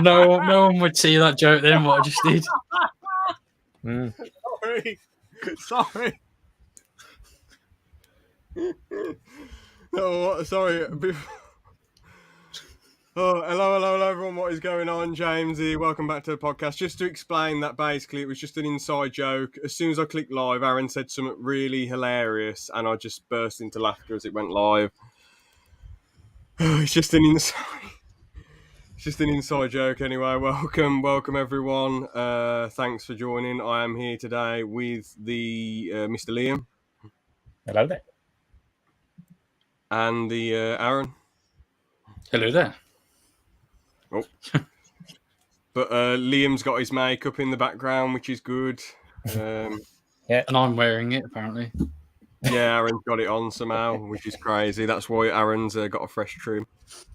No one would see that joke then, what I just did. Sorry. Oh, sorry. Oh, hello, everyone. What is going on? James here. Welcome back to the podcast. Just to explain that basically it was just an inside joke. As soon as I clicked live, Aaron said something really hilarious and I just burst into laughter as it went live. It's just an inside joke anyway. Welcome everyone. Thanks for joining. I am here today with the Mr. Liam. Hello there. And the Aaron. Hello there. Oh. But Liam's got his makeup in the background, which is good. Yeah. And I'm wearing it, apparently. Yeah, Aaron's got it on somehow, which is crazy. That's why Aaron's got a fresh trim.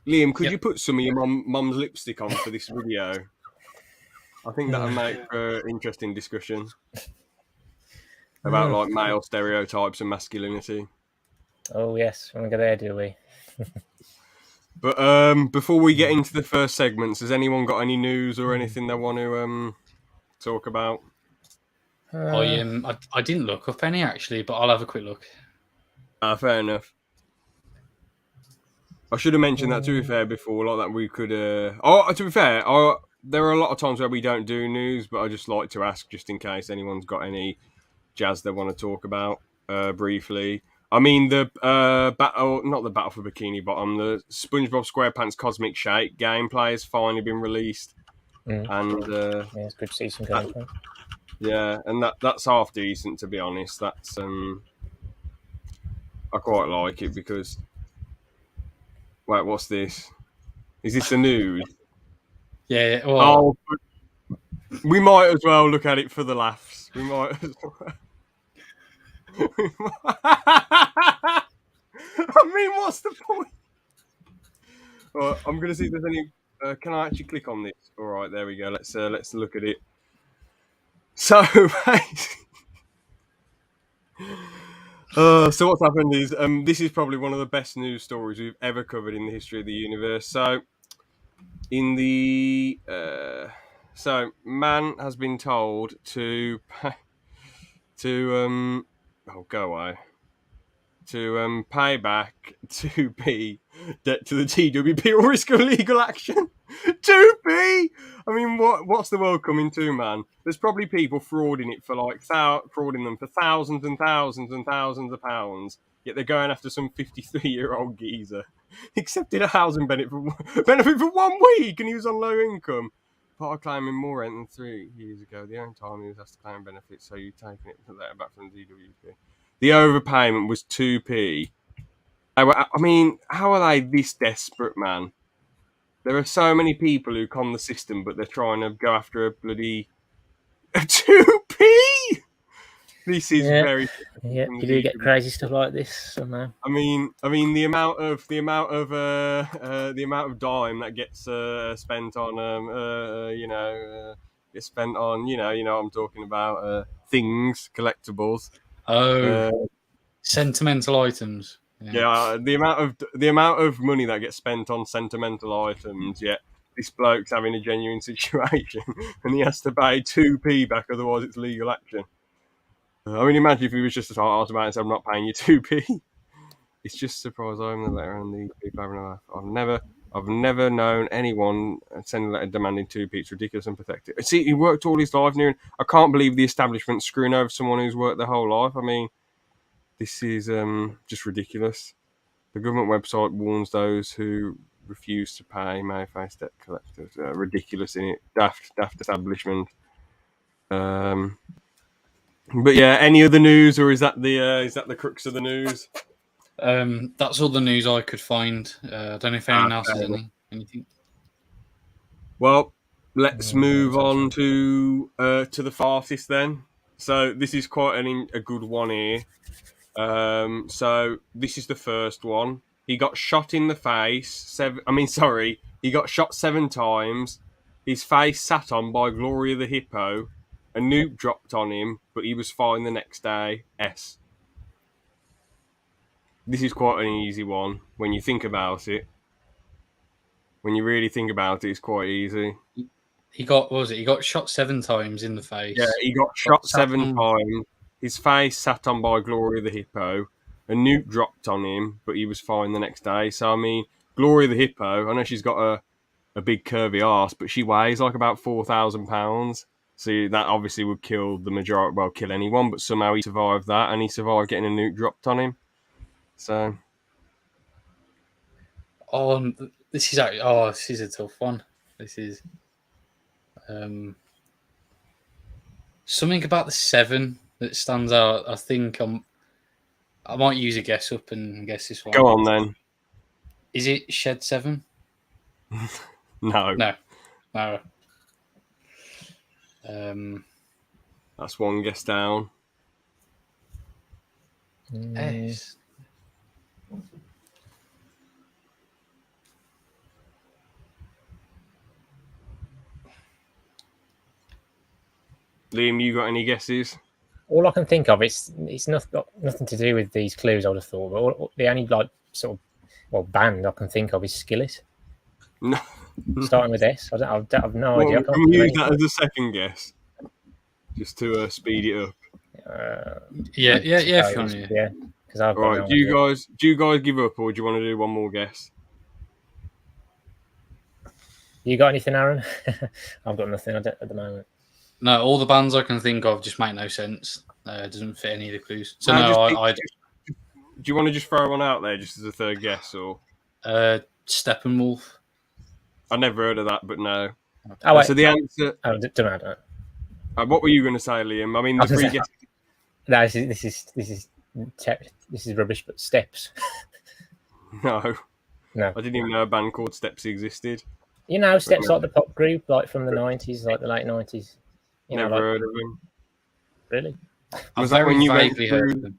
Liam, could you put some of your mum's lipstick on for this video? I think that would make for interesting discussion about like male stereotypes and masculinity. Oh yes, we want to go there, do we? But before we get into the first segments, has anyone got any news or anything they want to talk about? I didn't look up any actually, but I'll have a quick look. Fair enough. I should have mentioned that, to be fair, before, like that we could. To be fair, there are a lot of times where we don't do news, but I just like to ask just in case anyone's got any jazz they want to talk about briefly. I mean, the not the Battle for Bikini Bottom, the SpongeBob SquarePants Cosmic Shake gameplay has finally been released, and it's good to see some gameplay. Yeah, and that's half decent, to be honest. That's I quite like it because. Wait, what's this? Is this the news? Yeah. Well, we might as well look at it for the laughs. We might as well. I mean, what's the point? Well, I'm going to see if there's any. Can I actually click on this? All right, there we go. Let's look at it. So, so what's happened is this is probably one of the best news stories we've ever covered in the history of the universe. So, in the man has been told to go away. To pay back 2p debt to the TWP or risk of legal action. 2p. I mean, what's the world coming to, man? There's probably people frauding it for frauding them for thousands and thousands and thousands of pounds. Yet they're going after some 53-year-old geezer. Accepted a housing benefit for 1 week, and he was on low income. Part of claiming more rent than 3 years ago. The only time he was asked to claim benefits, so you're taking it back from the DWP. The overpayment was 2p. I mean, how are they this desperate, man? There are so many people who con the system, but they're trying to go after a bloody 2p. This is very. Yeah, you do get crazy stuff like this somehow. I mean, the amount of dime that gets spent on gets spent on what I'm talking about, things, collectibles. Sentimental items. Yeah, the amount of money that gets spent on sentimental items. Yet this bloke's having a genuine situation, and he has to pay 2p back, otherwise it's legal action. I mean, imagine if he was just as hard about it and said, "I'm not paying you 2p." It's just surprised I'm the letter and the people having a laugh. I've never known anyone send a letter demanding 2p. It's ridiculous and pathetic. See, he worked all his life near. I can't believe the establishment's screwing over someone who's worked their whole life. I mean, this is just ridiculous. The government website warns those who refuse to pay may face debt collectors. Ridiculous, in it. Daft establishment. But yeah, any other news, or is that the crux of the news? That's all the news I could find. I don't know if anyone else has anything. Well, let's move on to the farthest then. So this is quite a good one here. So this is the first one. He got shot in the face. He got shot 7 times. His face sat on by Gloria the Hippo. A nuke dropped on him, but he was fine the next day. S. This is quite an easy one when you think about it. When you really think about it, it's quite easy. He got what was it? He got shot 7 times in the face. Yeah, he got shot sat 7 on- times. His face sat on by Gloria the Hippo. A nuke dropped on him, but he was fine the next day. So, I mean, Gloria the Hippo, I know she's got a big curvy arse, but she weighs like about 4,000 pounds. So that obviously would kill the majority, well, kill anyone, but somehow he survived that, and he survived getting a nuke dropped on him. So, Oh, this is a tough one. This is something about the 7 that stands out. I think I might use a guess up and guess this one. go on then. Is it Shed 7? No. No. That's one guess down. S. Liam, you got any guesses? All I can think of it's got nothing to do with these clues. I would have thought, but the only like sort of band I can think of is Skillet, No. starting with S. I have no idea. I can't Can we use think of that as a second guess? Just to speed it up. Yeah. If you want to. Yeah, because I've got All right, no do you idea. guys give up, or do you want to do one more guess? You got anything, Aaron? I've got nothing at the moment. No, all the bands I can think of just make no sense. It doesn't fit any of the clues. So Do you want to just throw one out there just as a third guess, or Steppenwolf. I never heard of that, but no. Oh, wait. So the answer. Oh, don't matter. What were you going to say, Liam? I mean, the three guesses. No, this is rubbish. But Steps. No, No. I didn't even know a band called Steps existed. You know, Steps like the pop group, like from the 90s, like the late 90s. Never heard of them. Really? Was that when you went vaguely heard of through? them.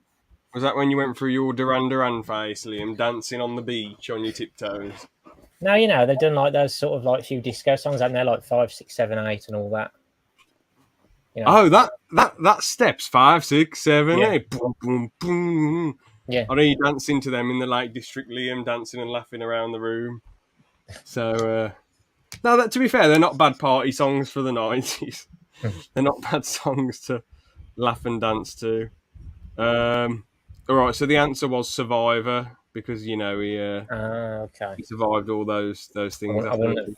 Was that when you went through your Duran Duran face, Liam, dancing on the beach on your tiptoes? No, you know, they've done like those sort of like few disco songs, haven't they? Like 5, 6, 7, 8 and all that. You know? Oh, that Steps 5, 6, 7, Yeah. 8. Boom, boom, boom. Yeah. I know you dancing to them in the Lake District, Liam, dancing and laughing around the room. So, no, to be fair, they're not bad party songs for the 90s. They're not bad songs to laugh and dance to. All right, so the answer was Survivor because you know Okay. he survived all those things. I wouldn't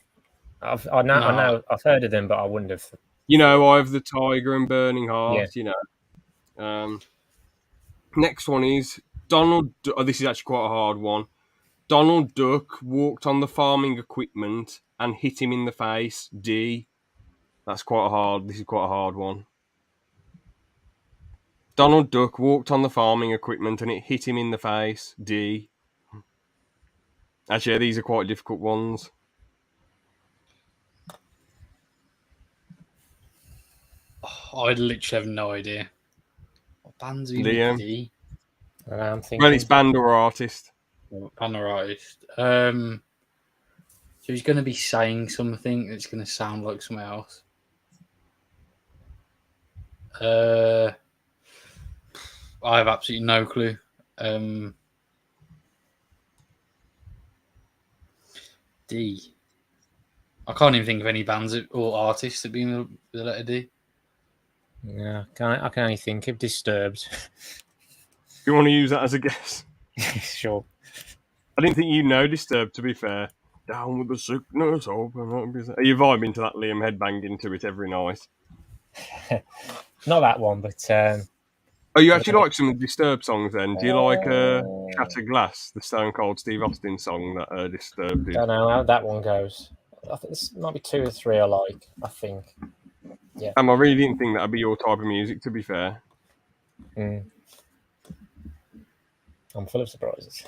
have. I know. I've heard of them, but I wouldn't have. You know, Eye of the Tiger and Burning Heart. Yeah. You know. Next one is Donald. Oh, this is actually quite a hard one. Donald Duck walked on the farming equipment and hit him in the face. D. That's quite a hard. This is quite a hard one. Donald Duck walked on the farming equipment and it hit him in the face. D. Actually, these are quite difficult ones. I literally have no idea. What bands are you Liam? D? I'm thinking. Well, it's band or artist. Band or artist. So he's going to be saying something that's going to sound like something else. I have absolutely no clue. D. I can't even think of any bands or artists that begin with the letter D. Yeah, I can only think of Disturbed. Do you want to use that as a guess? Sure. I didn't think you know Disturbed, to be fair. Down with the sickness, open up. Are you vibing to that, Liam, headbanging to it every night? Not that one, but Oh, you actually like some Disturbed songs then? Do you like Shattered Glass, the Stone Cold Steve Austin song that Disturbed did? I don't know how that one goes. I think this might be 2 or 3 I like, I think. Yeah. I really didn't think that would be your type of music, to be fair. I'm full of surprises.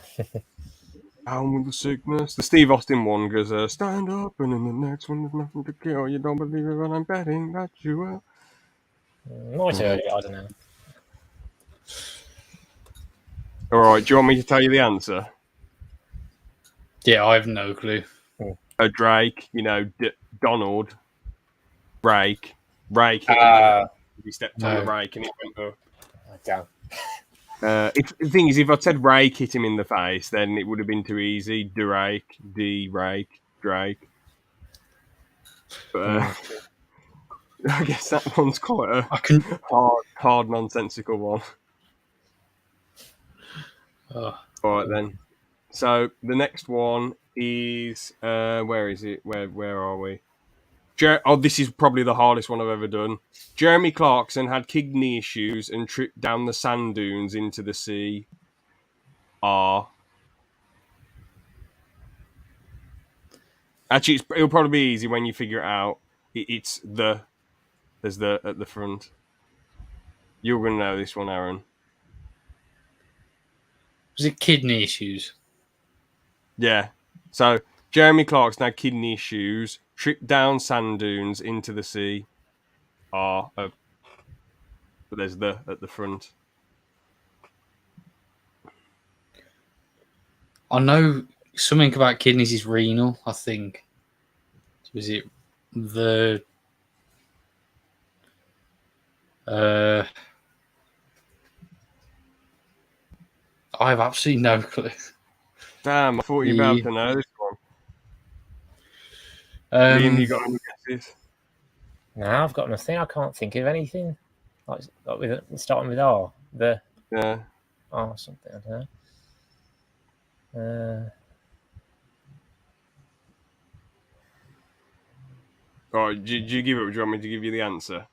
Down with the sickness. The Steve Austin one goes, stand up, and in the next one there's nothing to kill. You don't believe it, but I'm betting that you will. Might have heard it, I don't know. All right, do you want me to tell you the answer? Yeah, I have no clue. Drake, you know, Donald, Rake, he stepped on the rake and it went up. Damn. The thing is, if I said Rake hit him in the face, then it would have been too easy. Drake, D Rake. Drake. But I guess that one's quite a I can. hard, nonsensical one. Oh, All right then. So the next one is where is it? Where are we? This is probably the hardest one I've ever done. Jeremy Clarkson had kidney issues and tripped down the sand dunes into the sea. Actually, it'll probably be easy when you figure it out. There's the at the front. You're gonna know this one, Aaron. was it kidney issues? Yeah. So Jeremy Clarkson had kidney issues, tripped down sand dunes into the sea. But there's the at the front. I know something about kidneys is renal. I think. Was it the? I have absolutely no clue. Damn, I thought you'd be able to know this one. Liam, you got any guesses? No, I've got nothing. I can't think of anything. Like with starting with R. Yeah. R something. I don't know. All right, do you give it? Or do you want me to give you the answer?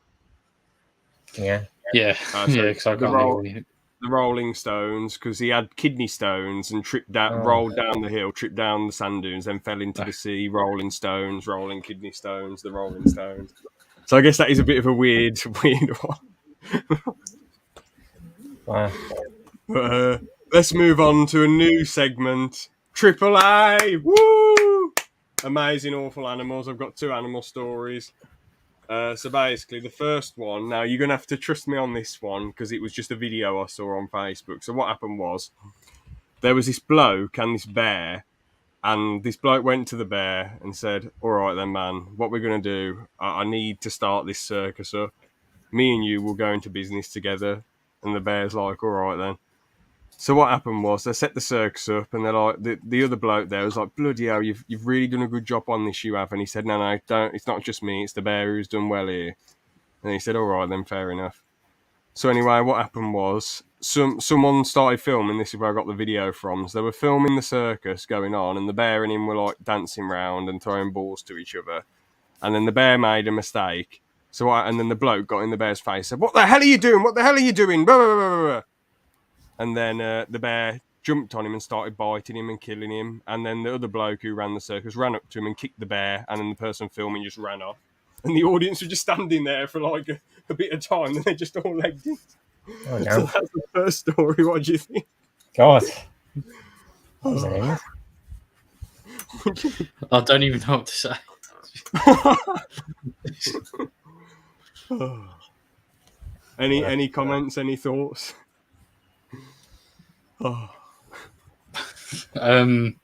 Yeah. Yeah, So because I can't think of it. The Rolling Stones, because he had kidney stones and rolled down the hill, tripped down the sand dunes, then fell into the sea. Rolling Stones, rolling kidney stones, the Rolling Stones. So I guess that is a bit of a weird one. Wow. But, let's move on to a new segment. Triple A! Woo! Amazing, awful animals. I've got 2 animal stories. So basically, the first one, now you're going to have to trust me on this one because it was just a video I saw on Facebook. So what happened was, there was this bloke and this bear, and this bloke went to the bear and said, all right then, man, what we're going to do, I need to start this circus up. Me and you will go into business together. And the bear's like, all right then. So what happened was they set the circus up, and they're like, the other bloke there was like, bloody hell, you've really done a good job on this, you have. And he said, no, don't. It's not just me, it's the bear who's done well here. And he said, all right then, fair enough. So anyway, what happened was someone started filming. This is where I got the video from. So they were filming the circus going on, and the bear and him were like dancing around and throwing balls to each other. And then the bear made a mistake. And then the bloke got in the bear's face, said, "What the hell are you doing? What the hell are you doing?" Blah, blah, blah, blah. And then the bear jumped on him and started biting him and killing him. And then the other bloke who ran the circus ran up to him and kicked the bear. And then the person filming just ran off. And the audience were just standing there for like a bit of time. And they just all legged it. Oh, no. So that's the first story. What do you think? God. I don't even know what to say. Any comments? Any thoughts? I don't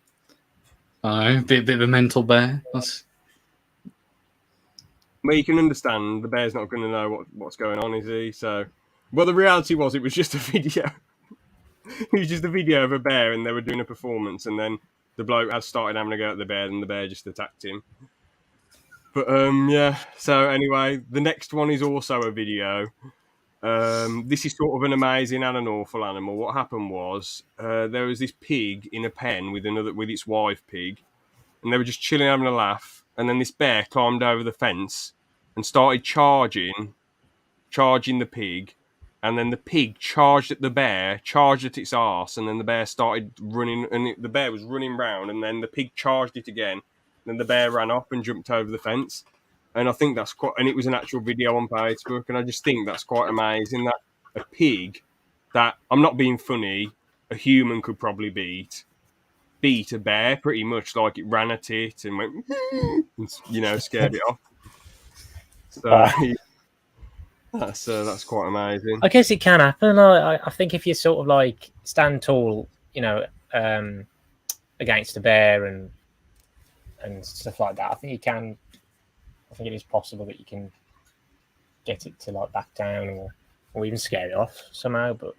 know, bit of a mental bear. That's... Well, you can understand the bear's not going to know what's going on, is he? So, well, the reality was it was just a video. It was just a video of a bear, and they were doing a performance, and then the bloke had started having a go at the bear, and the bear just attacked him. But yeah. So anyway, the next one is also a video. This is sort of an amazing and an awful animal. What happened was there was this pig in a pen with its wife pig, and they were just chilling, having a laugh. And then this bear climbed over the fence and started charging the pig. And then the pig charged at the bear, charged at its arse, and then the bear started running, and the bear was running round, and then the pig charged it again. And then the bear ran off and jumped over the fence. And I think that's quite, and it was an actual video on Facebook, and I just think that's quite amazing that a pig that, I'm not being funny, a human could probably beat a bear pretty much, like it ran at it and went, and, scared it off. So that's quite amazing. I guess it can happen. I think if you sort of like stand tall, against a bear and stuff like that, I think it is possible that you can get it to like back down or even scare it off somehow. But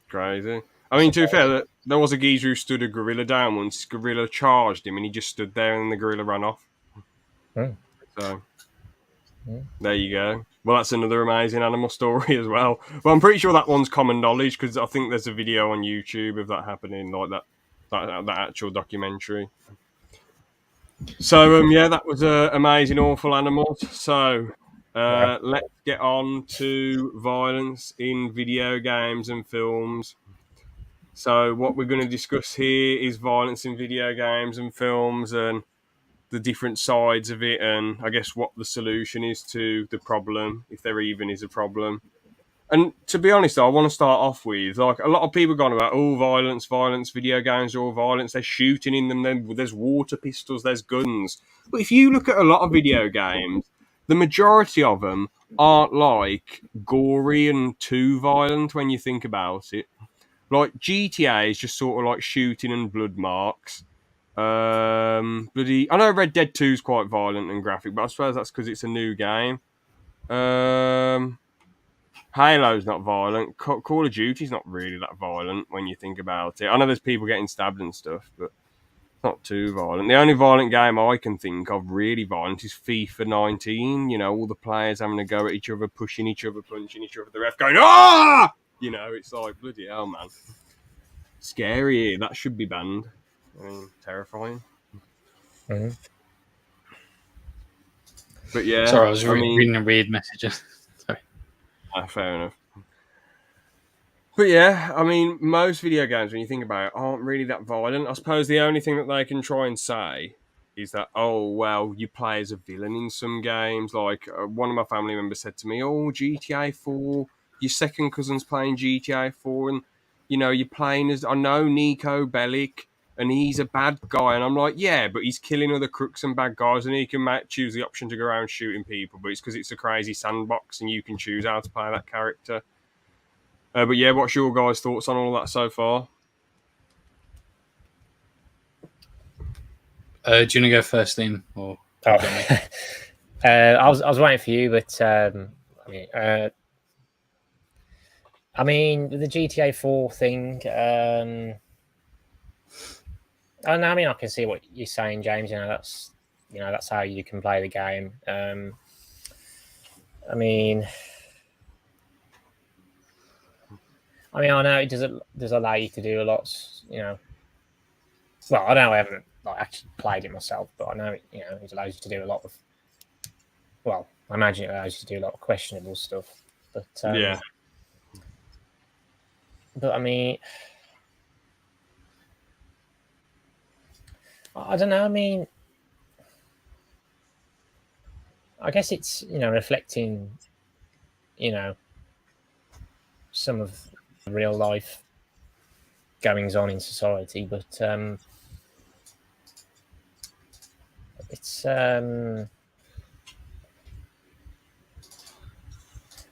crazy. I mean, to be fair, there was a geezer who stood a gorilla down once. Gorilla charged him, and he just stood there, and the gorilla ran off. So, there you go. Well, that's another amazing animal story as well. Well, I'm pretty sure that one's common knowledge because I think there's a video on YouTube of that happening, like that actual documentary. So, yeah, that was amazing, awful animals. So, let's get on to violence in video games and films. So, what we're going to discuss here is violence in video games and films and the different sides of it, and I guess what the solution is to the problem, if there even is a problem. And to be honest, I want to start off with, like, a lot of people gone about, oh, violence, video games are all violence, there's shooting in them, there's water pistols, there's guns. But if you look at a lot of video games, the majority of them aren't, like, gory and too violent when you think about it. Like, GTA is just sort of like shooting and blood marks. I know Red Dead 2 is quite violent and graphic, but I suppose that's because it's a new game. Halo's not violent. Call of Duty's not really that violent when you think about it. I know there's people getting stabbed and stuff, but it's not too violent. The only violent game I can think of really violent is FIFA 19. You know, all the players having to go at each other, pushing each other, punching each other, the ref going, ah! You know, it's like, bloody hell, man. Scary. That should be banned. I mean, terrifying. Mm-hmm. But yeah. Sorry, I was reading a weird message. Sorry. Fair enough. But yeah, I mean, most video games, when you think about it, aren't really that violent. I suppose the only thing that they can try and say is that, oh, well, you play as a villain in some games. Like, one of my family members said to me, oh, GTA 4, your second cousin's playing GTA 4, and, you know, you're playing as, I know, Nico Bellic, and he's a bad guy. And I'm like, yeah, but he's killing other crooks and bad guys, and he can choose the option to go around shooting people, but it's because it's a crazy sandbox, and you can choose how to play that character. But yeah, what's your guys' thoughts on all that so far? Do you want to go first, Liam? Or I was waiting for you, but I mean, the GTA 4 thing. I mean, I can see what you're saying, James. That's how you can play the game. I mean, I know it does allow you to do a lot. Well, I know I haven't actually played it myself, but I know it allows you to do a lot of. Well, I imagine it allows you to do a lot of questionable stuff. But yeah. But I mean, I don't know. I mean, I guess it's reflecting, some of real life goings on in society, but it's I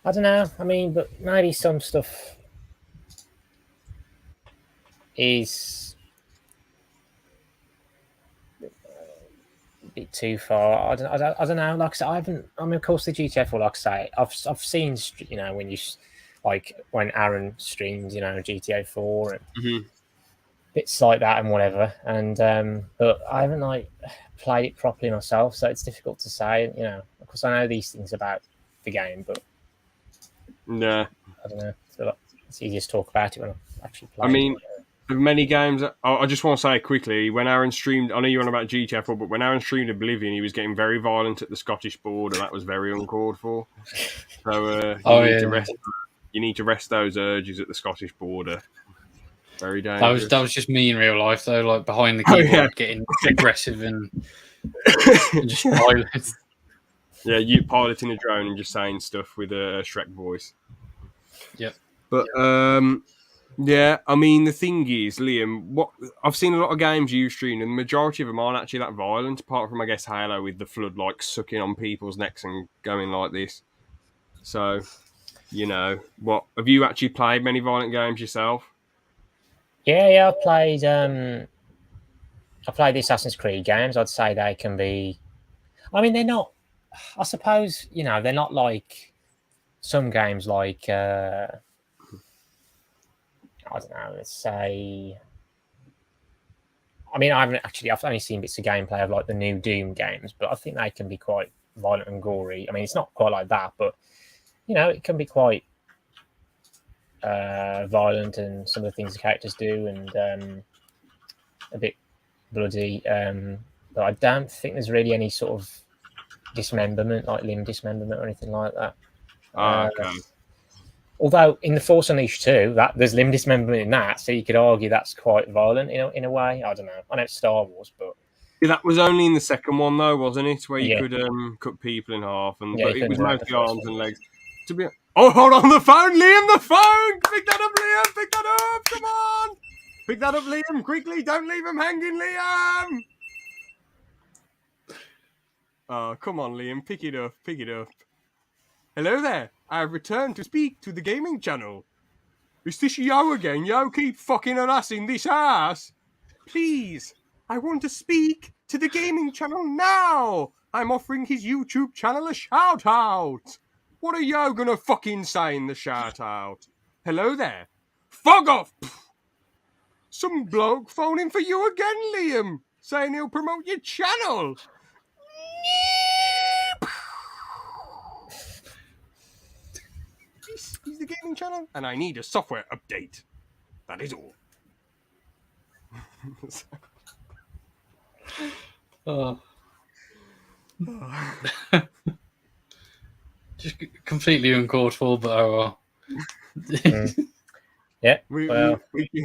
don't know. I mean, but maybe some stuff is a bit too far. I don't know. Like I said, I haven't. I mean, of course, the GTA 4. Like I say, I've seen when you. Like when Aaron streams, GTA 4 and bits like that and whatever. And but I haven't played it properly myself, so it's difficult to say. Of course, I know these things about the game, but yeah, I don't know. It's easier to talk about it when I actually play. I mean, with many games, I just want to say quickly, when Aaron streamed, I know you're on about GTA 4, but when Aaron streamed Oblivion, he was getting very violent at the Scottish border. That was very uncalled for. So you need to rest those urges at the Scottish border. Very dangerous. That was just me in real life, though. Like behind the keyboard, getting aggressive and just violent. Yeah, you piloting a drone and just saying stuff with a Shrek voice. Yep. But yeah, I mean the thing is, Liam, what I've seen a lot of games you stream, and the majority of them aren't actually that violent, apart from I guess Halo with the flood sucking on people's necks and going like this. So. What have you actually played many violent games yourself? Yeah, I've played. I played the Assassin's Creed games. I'd say they can be. I mean, they're not. I suppose they're not like some games like. I I don't know. Let's say. I mean, I've only seen bits of gameplay of like the new Doom games, but I think they can be quite violent and gory. I mean, it's not quite like that, but it can be quite violent, and some of the things the characters do, and a bit bloody. But I don't think there's really any sort of dismemberment, like limb dismemberment or anything like that. Okay. Although in the Force Unleashed 2, that there's limb dismemberment in that, so you could argue that's quite violent in a way. I don't know. I know it's Star Wars, but Yeah, that was only in the second one though, wasn't it? Where you Yeah. could cut people in half, but you it couldn't was do that in mostly the first arms one. and legs. To be hold on the phone, Liam, the phone! Pick that up, Liam! Pick that up! Come on! Pick that up, Liam! Quickly! Don't leave him hanging, Liam! Oh, come on, Liam! Pick it up! Pick it up! Hello there! I have returned to speak to the gaming channel. Is this Yo again? Yo, keep fucking harassing this ass! Please! I want to speak to the gaming channel now! I'm offering his YouTube channel a shout out! What are you gonna fucking say in the shout out? Hello there. Fuck off! Some bloke phoning for you again, Liam, saying he'll promote your channel. This is the gaming channel, and I need a software update. That is all. Oh. Just completely uncalled for, but oh well. Yeah.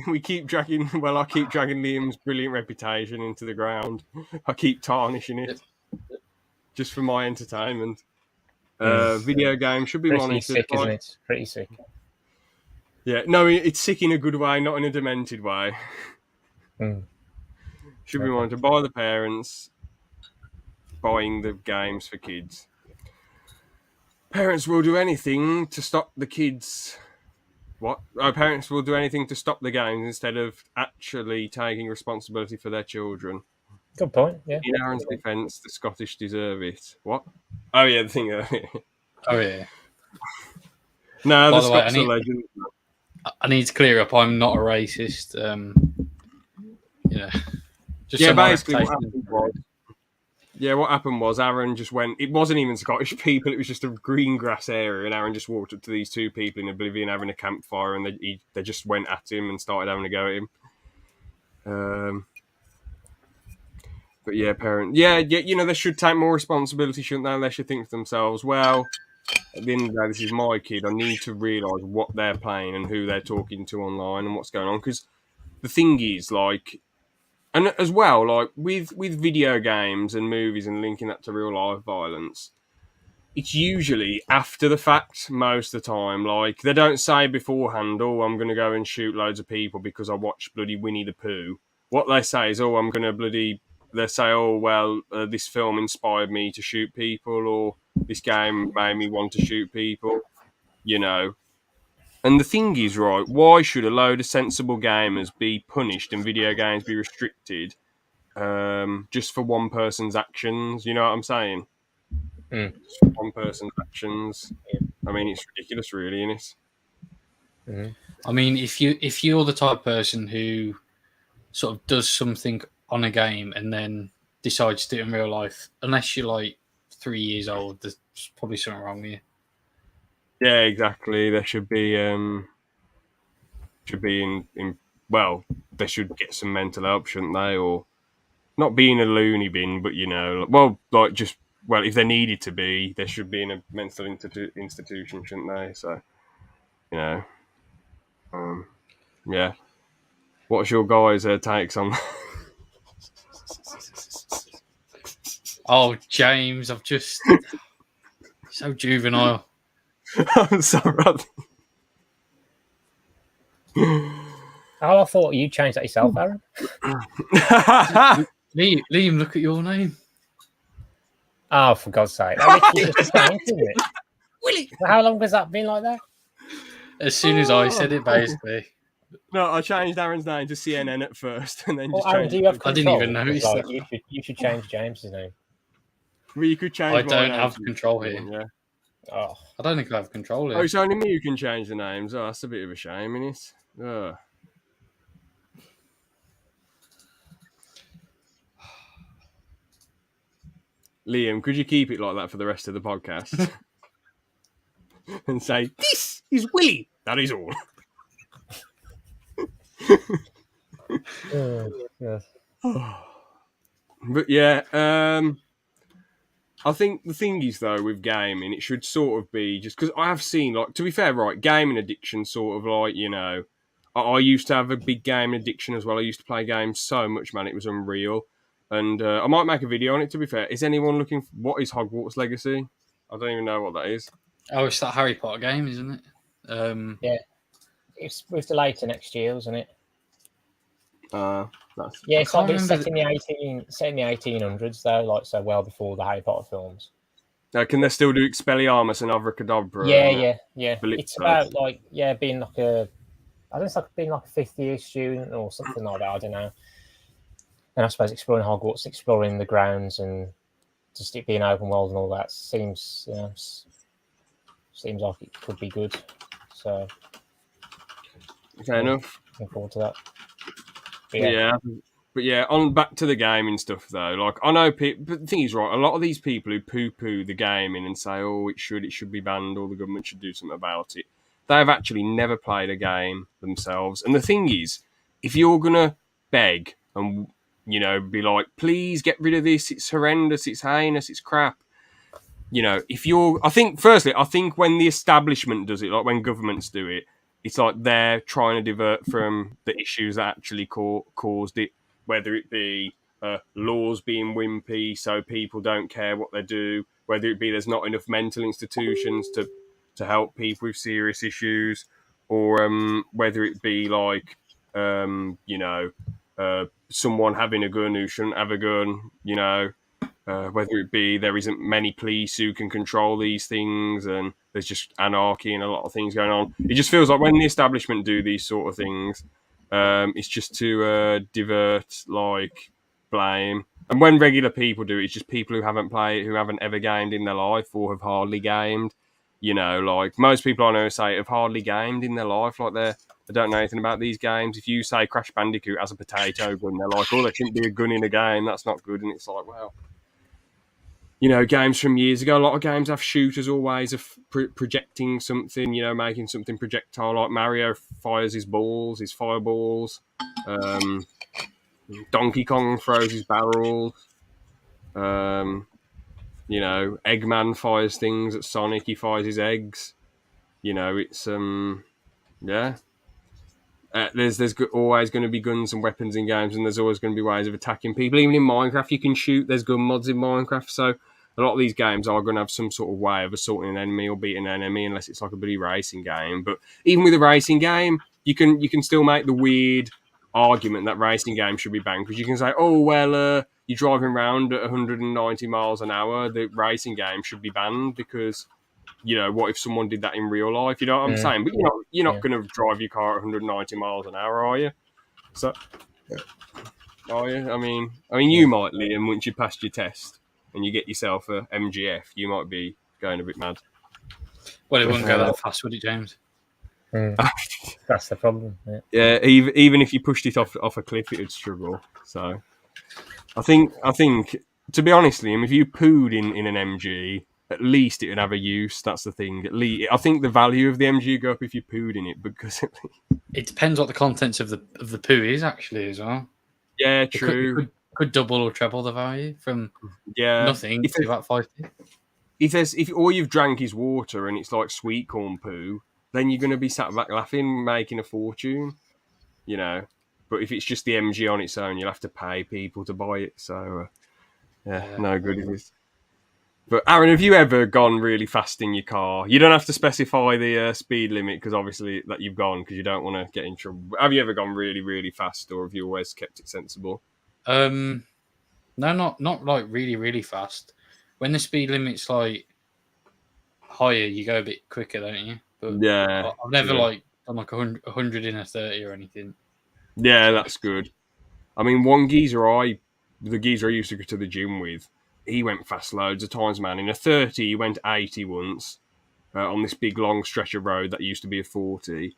We keep dragging. Well, I keep dragging Liam's brilliant reputation into the ground. I keep tarnishing it, just for my entertainment. Video games should be Pretty monitored. sick, isn't it? Pretty sick. Yeah, no, it's sick in a good way, not in a demented way. Should be monitored by the parents buying the games for kids. Parents will do anything to stop the kids. What? Parents will do anything to stop the games instead of actually taking responsibility for their children. Good point. Yeah. In Aaron's defence, the Scottish deserve it. What? Oh yeah, the thing. Oh yeah. No, By the the way, Scots are legends. I need to clear up. I'm not a racist. Just Yeah, so my basically what reputation- happened was Aaron just went. It wasn't even Scottish people. It was just a green grass area, and Aaron just walked up to these two people in Oblivion having a campfire, and they just went at him and started having a go at him. But yeah, they should take more responsibility, shouldn't they? They should think to themselves, well, at the end of the day, this is my kid. I need to realise what they're playing and who they're talking to online and what's going on. Because the thing is, like, and as well, like with video games and movies and linking that to real life violence, it's usually after the fact most of the time. Like, they don't say beforehand, oh, I'm going to go and shoot loads of people because I watched bloody Winnie the Pooh. What they say is, oh, I'm going to bloody... They say, oh, well, this film inspired me to shoot people, or this game made me want to shoot people, And the thing is, right, why should a load of sensible gamers be punished and video games be restricted just for one person's actions? You know what I'm saying? Just for one person's actions. I mean, it's ridiculous, really, isn't it? I mean, if you're the type of person who sort of does something on a game and then decides to do it in real life, unless you're like 3 years old, there's probably something wrong with you. Yeah, exactly. There should be well, they should get some mental help, shouldn't they? Or not be in a loony bin, but if they needed to be, they should be in a mental institution, shouldn't they? So, yeah. What's your guys' takes on? Oh, James, I've just so juvenile. I'm sorry. Oh, I thought you changed that yourself, Aaron. Liam, look at your name. Oh, for God's sake. That literally just changed, isn't it? Willie. How long has that been like that? As soon as I said it, basically. No, I changed Aaron's name to CNN at first, and then just Aaron, changed do you have I didn't control? even notice Like, that. you should change James's name. Well, you could change I my don't name have to- control here. Yeah. Oh, I don't think I have control Oh, here. it's only me who can change the names. Oh, that's a bit of a shame, isn't it? Liam, could you keep it like that for the rest of the podcast? And say, "This is Willie." That is all. Yes. But yeah, I think the thing is though with gaming, it should sort of be just because I have seen, like, to be fair, right, gaming addiction sort of like, you know, I used to have a big gaming addiction as well. I used to play games so much, man, it was unreal. And I might make a video on it. To be fair, is anyone looking? What is Hogwarts Legacy? I don't even know what that is. Oh, it's that Harry Potter game, isn't it? Yeah, it's with delayed to next year, wasn't it? That's Yeah, I it's like can't it's remember set in the 1800s though, like so well before the Harry Potter films. can they still do Expelliarmus and Abracadabra? Yeah. Blitz It's about like being like I don't know, it's like being like a fifth year student or something like that. I don't know. And I suppose exploring Hogwarts, exploring the grounds, and just it being open world and all that seems seems like it could be good. So Fair enough. looking forward to that. But But yeah, on back to the gaming stuff though. Like I know, but the thing is, right, a lot of these people who poo-poo the gaming and say, "Oh, it should be banned, or the government should do something about it," they have actually never played a game themselves. And the thing is, if you're gonna beg and be like, "Please get rid of this. It's horrendous. It's heinous. It's crap." I think when the establishment does it, like when governments do it, it's like they're trying to divert from the issues that actually caused it, whether it be laws being wimpy so people don't care what they do, whether it be there's not enough mental institutions to help people with serious issues, or whether it be like, someone having a gun who shouldn't have a gun, whether it be there isn't many police who can control these things and there's just anarchy and a lot of things going on. It just feels like when the establishment do these sort of things, it's just to divert like blame. And when regular people do it, it's just people who haven't ever gamed in their life or have hardly gamed. Like most people I know say have hardly gamed in their life, like they don't know anything about these games. If you say Crash Bandicoot has a potato gun, they're like, "Oh, there shouldn't be a gun in a game. That's not good." And it's like, well, games from years ago, a lot of games have shooters or ways of projecting something, making something projectile. Like Mario fires his fireballs. Donkey Kong throws his barrels. Eggman fires things at Sonic. He fires his eggs. It's yeah. There's always going to be guns and weapons in games, and there's always going to be ways of attacking people. Even in Minecraft, you can shoot. There's gun mods in Minecraft, so a lot of these games are going to have some sort of way of assaulting an enemy or beating an enemy, unless it's like a bloody racing game. But even with a racing game, you can still make the weird argument that racing games should be banned, because you can say, "Oh well, you're driving around at 190 miles an hour. The racing game should be banned because." What if someone did that in real life? You know what I'm saying? But you're not going to drive your car at 190 miles an hour, are you? So, are you? I mean, you might, Liam, once you passed your test and you get yourself a MGF, you might be going a bit mad. Well, it wouldn't go that fast, would it, James? That's the problem. Yeah, even if you pushed it off a cliff, it would struggle. So, I think to be honest, Liam, if you pooed in an MG, at least it would have a use. That's the thing. At least I think the value of the MG would go up if you pooed in it, because it depends what the contents of the poo is actually as well. Yeah, true. It could double or treble the value from nothing to about 5p. If all you've drank is water and it's like sweet corn poo, then you're going to be sat back laughing, making a fortune. But if it's just the MG on its own, you'll have to pay people to buy it. So no good it is. But Aaron, have you ever gone really fast in your car? You don't have to specify the speed limit, because obviously that you've gone because you don't want to get in trouble. Have you ever gone really, really fast, or have you always kept it sensible? No, not like really, really fast. When the speed limit's like higher, you go a bit quicker, don't you? But yeah, I've never like done like 100 in a 30 or anything. Yeah, that's good. I mean, the geezer I used to go to the gym with, he went fast loads of times, man. In a 30, he went 80 once on this big long stretch of road that used to be a 40.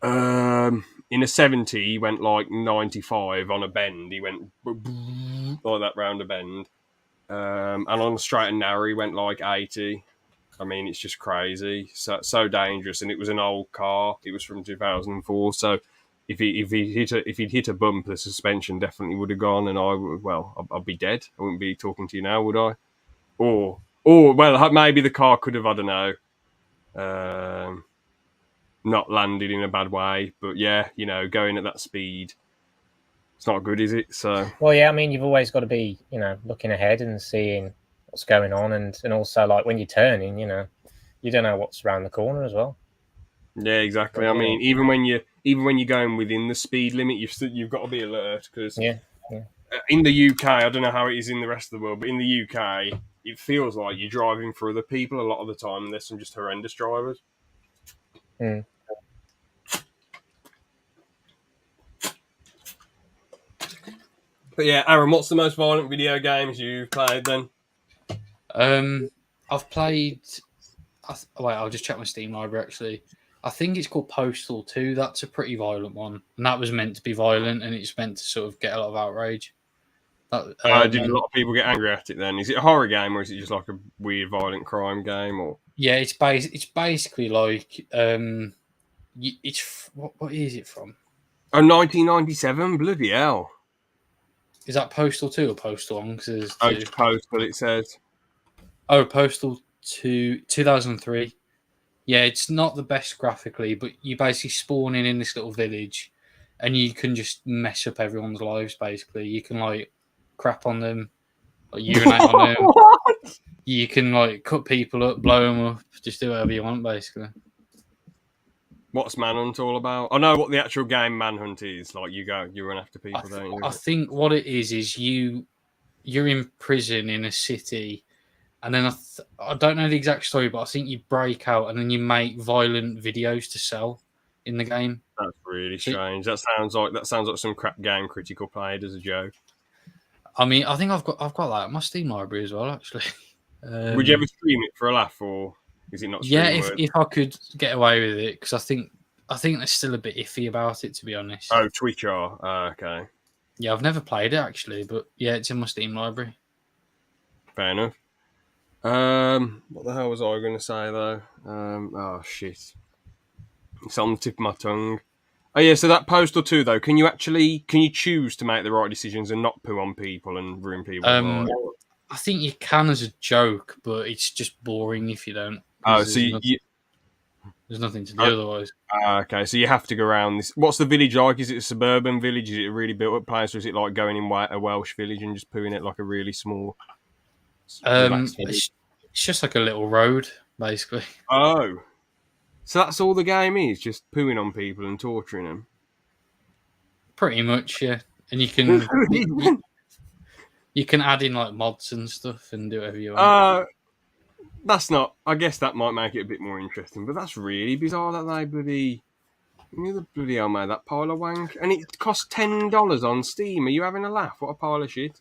In a 70, he went like 95 on a bend. He went like that round a bend. and on the straight and narrow he went like 80. I mean, it's just crazy, so dangerous. And it was an old car. It was from 2004. So if he'd hit a bump, the suspension definitely would have gone, and I'd be dead. I wouldn't be talking to you now, would I? Or well, maybe the car could have, I don't know, not landed in a bad way. But yeah, you know, going at that speed, it's not good, is it? So Well, yeah, I mean, you've always got to be, you know, looking ahead and seeing what's going on, and also like when you're turning, you know, you don't know what's around the corner as well. yeah, exactly. I mean, even when you're going within the speed limit, you've got to be alert because Yeah. in the UK, I don't know how it is in the rest of the world, but in the UK, it feels like you're driving for other people a lot of the time, and there's some just horrendous drivers. Mm. But yeah, Aaron, what's the most violent video games you've played then? I've played. Wait, I'll just check my Steam library. Actually, I think it's called Postal 2. That's a pretty violent one, and that was meant to be violent, and it's meant to sort of get a lot of outrage. Did a lot of people get angry at it then? Is it a horror game, or is it just like a weird violent crime game? Or yeah, it's basically like it's what is it from? 1997, bloody hell! Is that Postal 2 or Postal 1? Because there's two. It's Postal, it says. Oh, Postal 2, 2003. Yeah, it's not the best graphically, but you basically spawn in this little village, and you can just mess up everyone's lives. Basically, you can like crap on them, like urinate on them. What? You can like cut people up, blow them up, just do whatever you want. Basically, What's Manhunt all about? I know what the actual game Manhunt is. Like you run after people, don't you? I think what it is you're in prison in a city. And then I don't know the exact story, but I think you break out and then you make violent videos to sell in the game. That's really strange. That sounds like some crap game Critical played as a joke. I mean, I think I've got that at my Steam library as well, actually. Would you ever stream it for a laugh, or is it not? Yeah, if I could get away with it, because I think they're still a bit iffy about it, to be honest. Oh, Twitch are okay. Yeah, I've never played it actually, but yeah, it's in my Steam library. Fair enough. What the hell was I going to say though? Oh shit, it's on the tip of my tongue. Oh yeah, so that Postal 2 though, can you choose to make the right decisions and not poo on people and ruin people's lives? I think you can as a joke, but it's just boring if you don't. Oh, so there's nothing to do otherwise. Okay, so you have to go around this. What's the village like? Is it a suburban village? Is it a really built up place, or is it like going in a Welsh village and just pooing it like a really small? It's just like a little road, basically. Oh, so that's all the game is, just pooing on people and torturing them. Pretty much, yeah. And you can you can add in like mods and stuff and do whatever you want. That's not. I guess that might make it a bit more interesting, but that's really bizarre that they bloody hell made that pile of wank, and it cost $10 on Steam. Are you having a laugh? What a pile of shit!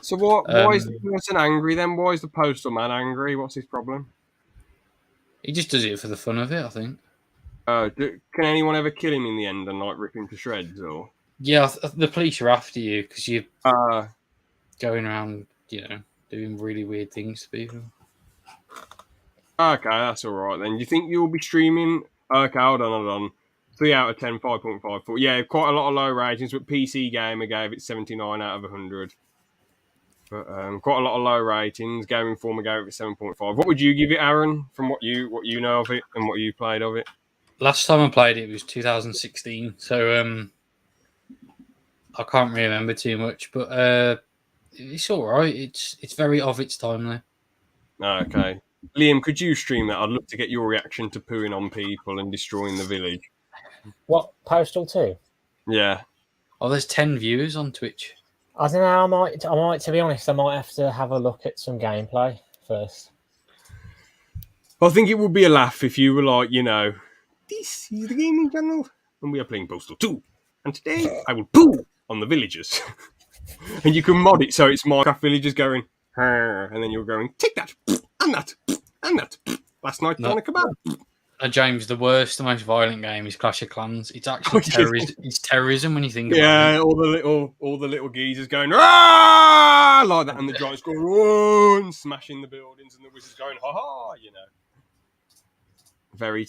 So why is the person angry then? Why is the postal man angry? What's his problem? He just does it for the fun of it, I think. Can anyone ever kill him in the end and like rip him to shreds? Or yeah, the police are after you because you're going around, doing really weird things to people. Okay, that's all right then. Do you think you'll be streaming? Okay, hold on. 3 out of 10, 5.54. Yeah, quite a lot of low ratings, but PC Gamer gave it 79 out of 100. But quite a lot of low ratings. Game Informer gave it 7.5. What would you give it, Aaron, from what you know of it and what you played of it? Last time I played it was 2016, so I can't really remember too much, but it's all right. It's very of its time though. Okay. Liam, could you stream that? I'd love to get your reaction to pooing on people and destroying the village. What, Postal 2? Yeah. Oh, there's 10 viewers on Twitch. I don't know. I might. To be honest, I might have to have a look at some gameplay first. I think it would be a laugh if you were like, this is the gaming channel, and we are playing Postal 2, and today I will poo on the villagers. And you can mod it so it's Minecraft villagers going, and then you're going, take that, and that, and that. Last night on a kebab. James, the worst, the most violent game is Clash of Clans. It's actually Which is- terrorism. It's terrorism when you think about Yeah, it. all the little geezers going "Rah!" like that, and the giants go run, smashing the buildings, and the wizards going ha ha. You know, very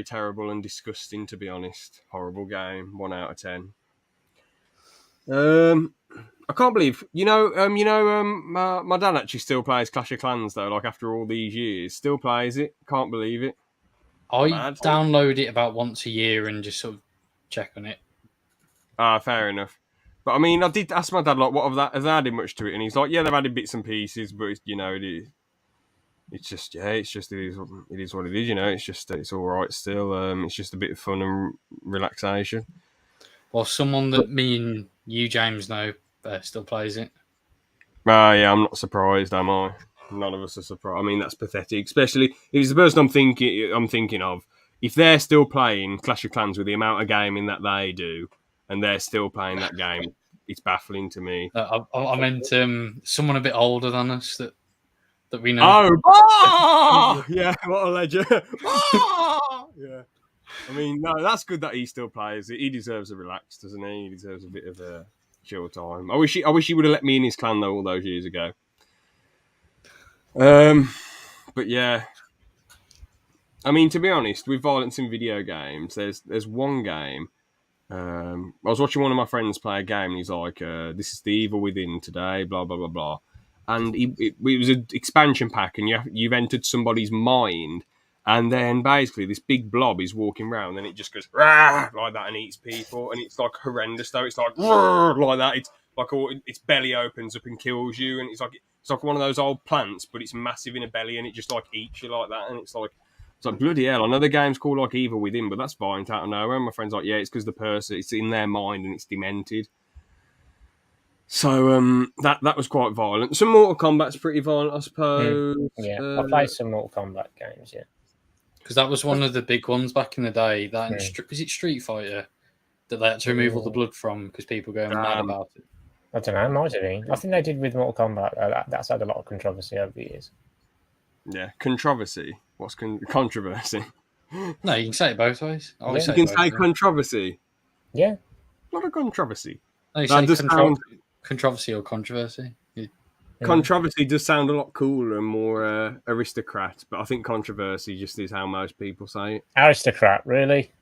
terrible and disgusting, to be honest. Horrible game. 1 out of 10. I can't believe my dad actually still plays Clash of Clans though. Like after all these years, still plays it. Can't believe it. I Mad. download it about once a year and just sort of check on it. Ah, fair enough. But I mean, I did ask my dad like, what of that has added much to it, and he's like, yeah, they've added bits and pieces, but it's, it's just it is what it is. You know, it's all right still. It's just a bit of fun and relaxation. Well, someone that me and you, James, know still plays it. Ah, yeah, I'm not surprised, am I? None of us are surprised. I mean, that's pathetic, especially if it's the person I'm thinking of. If they're still playing Clash of Clans with the amount of gaming that they do, and they're still playing that game, it's baffling to me. I meant someone a bit older than us that we know. Oh, yeah, what a legend! Yeah, I mean, no, that's good that he still plays it. He deserves a relax, doesn't he? He deserves a bit of a chill time. I wish he would have let me in his clan though all those years ago. But yeah, I mean, to be honest, with violence in video games, there's one game. I was watching one of my friends play a game, and he's like, "This is the Evil Within today," blah blah blah blah, and it was an expansion pack, and you've entered somebody's mind, and then basically this big blob is walking around, and it just goes "Rah!" like that and eats people, and it's like horrendous though. It's like "Rah!" like that. It's like its belly opens up and kills you, and it's like one of those old plants, but it's massive in a belly, and it just like eats you like that, and it's like bloody hell. I know the game's called like Evil Within, but that's violent out of nowhere. And my friend's like, yeah, it's because the person, it's in their mind and it's demented. So that was quite violent. Some Mortal Kombat's pretty violent, I suppose. Yeah, I played some Mortal Kombat games. Yeah, Because that was one of the big ones back in the day. That is it Street Fighter that they had to remove all the blood from because people going mad about it. I don't know. It might have been. I think they did with Mortal Kombat. That's had a lot of controversy over the years. Yeah, controversy. What's controversy? No, you can say it both ways. You can say controversy. Yeah. Not a controversy. No, you That say does controversy or controversy. Controversy does sound a lot cooler and more aristocrat, but I think controversy just is how most people say it. Aristocrat, really?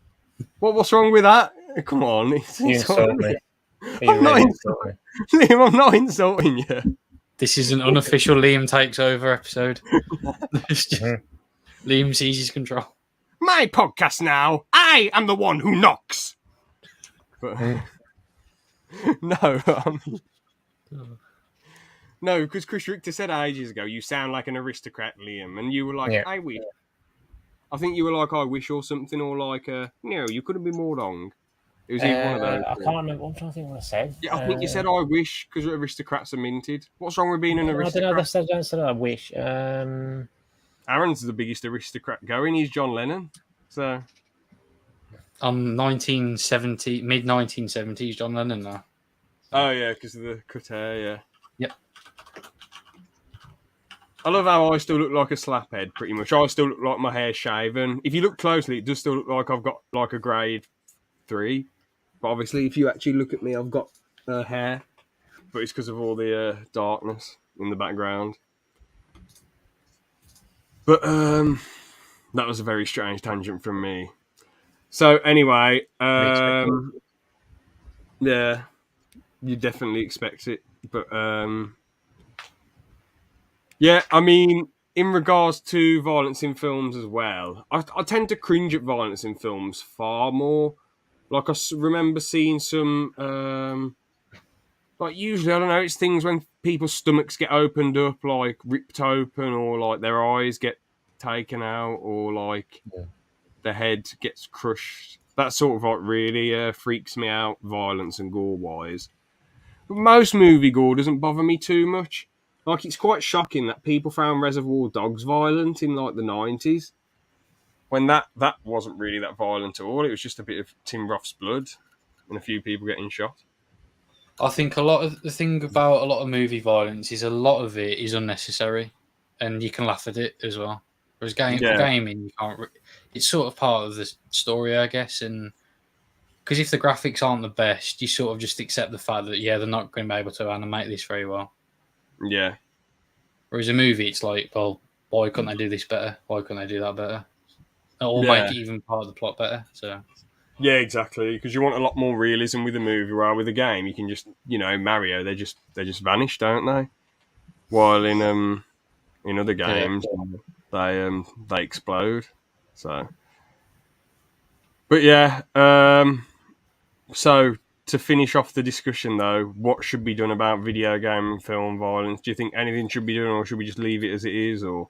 What's wrong with that? Come on. You insult me. I'm not insulting. Liam, I'm not insulting you. This is an unofficial Liam takes over episode. Liam seizes control. My podcast now. I am the one who knocks. But, no. No, because Chris Richter said ages ago, you sound like an aristocrat, Liam. And you were like, I wish. I think you were like, I wish or something, or like, no, you couldn't be more wrong. It was either one of those. I can't remember. I'm trying to think what I said. Yeah, I think you said, I wish, because aristocrats are minted. What's wrong with being an aristocrat? I don't know. I said I wish. Aaron's the biggest aristocrat going. He's John Lennon. So. On 1970, mid 1970s, John Lennon now. Oh, yeah, because of the cut hair, yeah. Yep. I love how I still look like a slaphead, pretty much. I still look like my hair's shaven. If you look closely, it does still look like I've got like a grade 3. But obviously, if you actually look at me, I've got hair. But it's because of all the darkness in the background. But that was a very strange tangent from me. So anyway, yeah, you definitely expect it. But yeah, I mean, in regards to violence in films as well, I tend to cringe at violence in films far more. Like, I remember seeing some, like, usually, I don't know, it's things when people's stomachs get opened up, like, ripped open, or, like, their eyes get taken out, or, like, their head gets crushed. That sort of, like, really freaks me out, violence and gore-wise. But most movie gore doesn't bother me too much. Like, it's quite shocking that people found Reservoir Dogs violent in, like, the 90s. When that wasn't really that violent at all. It was just a bit of Tim Roth's blood and a few people getting shot. I think a lot of the thing about a lot of movie violence is a lot of it is unnecessary, and you can laugh at it as well. Whereas Yeah. gaming, you can't. It's sort of part of the story, I guess, and because if the graphics aren't the best, you sort of just accept the fact that they're not going to be able to animate this very well. Yeah. Whereas a movie, it's like, well, why couldn't they do this better? Why couldn't they do that better? Or Yeah. make it even part of the plot better. So Yeah, exactly. Because you want a lot more realism with a movie, while with a game, you can just, Mario, they just vanish, don't they? While in other games, they explode. So, but yeah. So to finish off the discussion, though, what should be done about video game and film violence? Do you think anything should be done, or should we just leave it as it is? Or